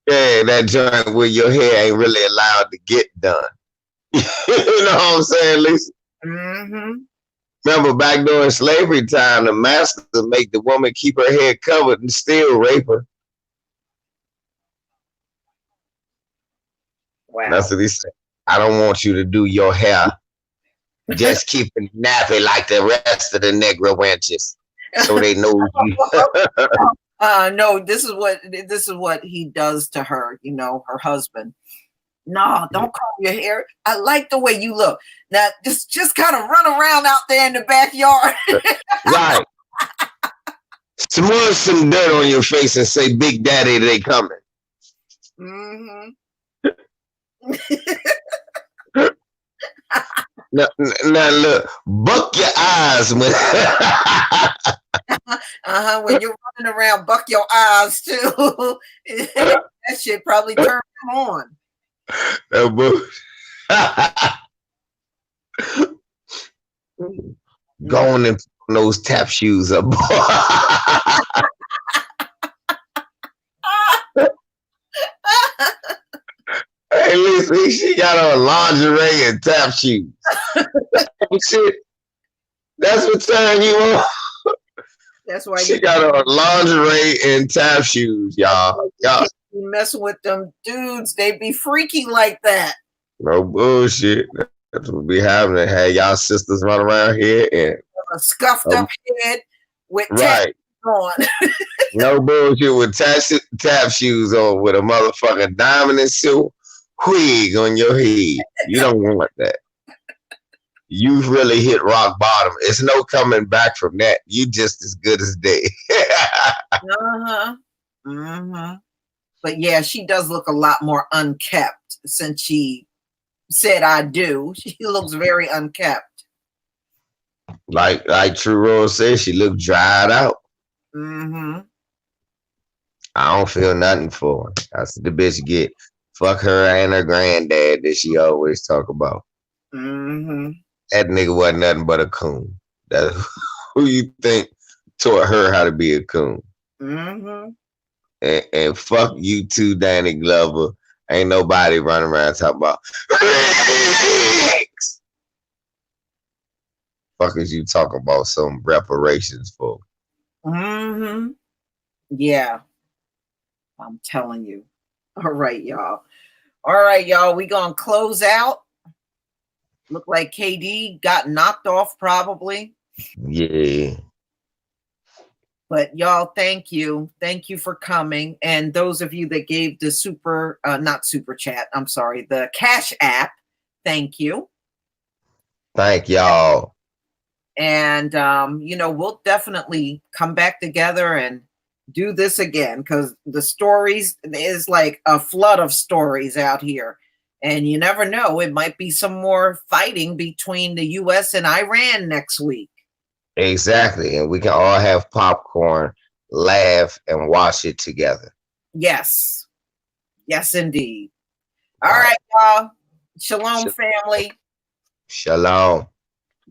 Yeah, that joint where your hair ain't really allowed to get done. You know what I'm saying, Lisa?
Mm-hmm.
Remember back during slavery time, the master make the woman keep her head covered and still rape her.
Wow.
That's what he said. I don't want you to do your hair. Just keep it nappy like the rest of the Negro wenches, so they know you.
No, this is what he does to her. You know, her husband. No, don't comb your hair. I like the way you look. Now, just kind of run around out there in the backyard.
Right. Smudge some dirt on your face and say, "Big Daddy, they coming."
Mm-hmm.
Now look, buck your eyes when
when you're running around, buck your eyes too. That shit probably turned him on.
Going and put those tap shoes up. Hey, listen, she got on lingerie and tap shoes. Shit, that's what turned you on.
That's why
she got on lingerie and tap shoes, y'all.
You messing with them dudes, they be freaky like that.
No bullshit. That's what be happening. Hey, y'all sisters run around here and
a scuffed up head with
right
on.
No bullshit with tap shoes on with a motherfucking diamond and silver wig on your head. You don't want that. You've really hit rock bottom. It's no coming back from that. You just as good as dead.
But yeah, she does look a lot more unkept since she said I do. She looks very unkept.
Like True Rose said, she looked dried out.
Mm-hmm.
I don't feel nothing for her. That's what the bitch get. Fuck her and her granddad that she always talk about.
Mm-hmm.
That nigga wasn't nothing but a coon. That who you think taught her how to be a coon?
Mm-hmm.
And fuck you too, Danny Glover. Ain't nobody running around talking about fuck is you talking about some reparations for?
Mm-hmm. Yeah. I'm telling you. All right, y'all. We gonna close out. Look like KD got knocked off probably.
Yeah.
But y'all, thank you. Thank you for coming. And those of you that gave the not super chat, I'm sorry, the Cash App, thank you.
Thank y'all.
And, we'll definitely come back together and do this again because the stories is like a flood of stories out here. And you never know, it might be some more fighting between the U.S. and Iran next week.
Exactly. And we can all have popcorn, laugh, and watch it together.
Yes. Yes, indeed. All right, y'all. Shalom, family.
Shalom.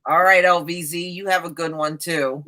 All right, LVZ. You have a good one, too.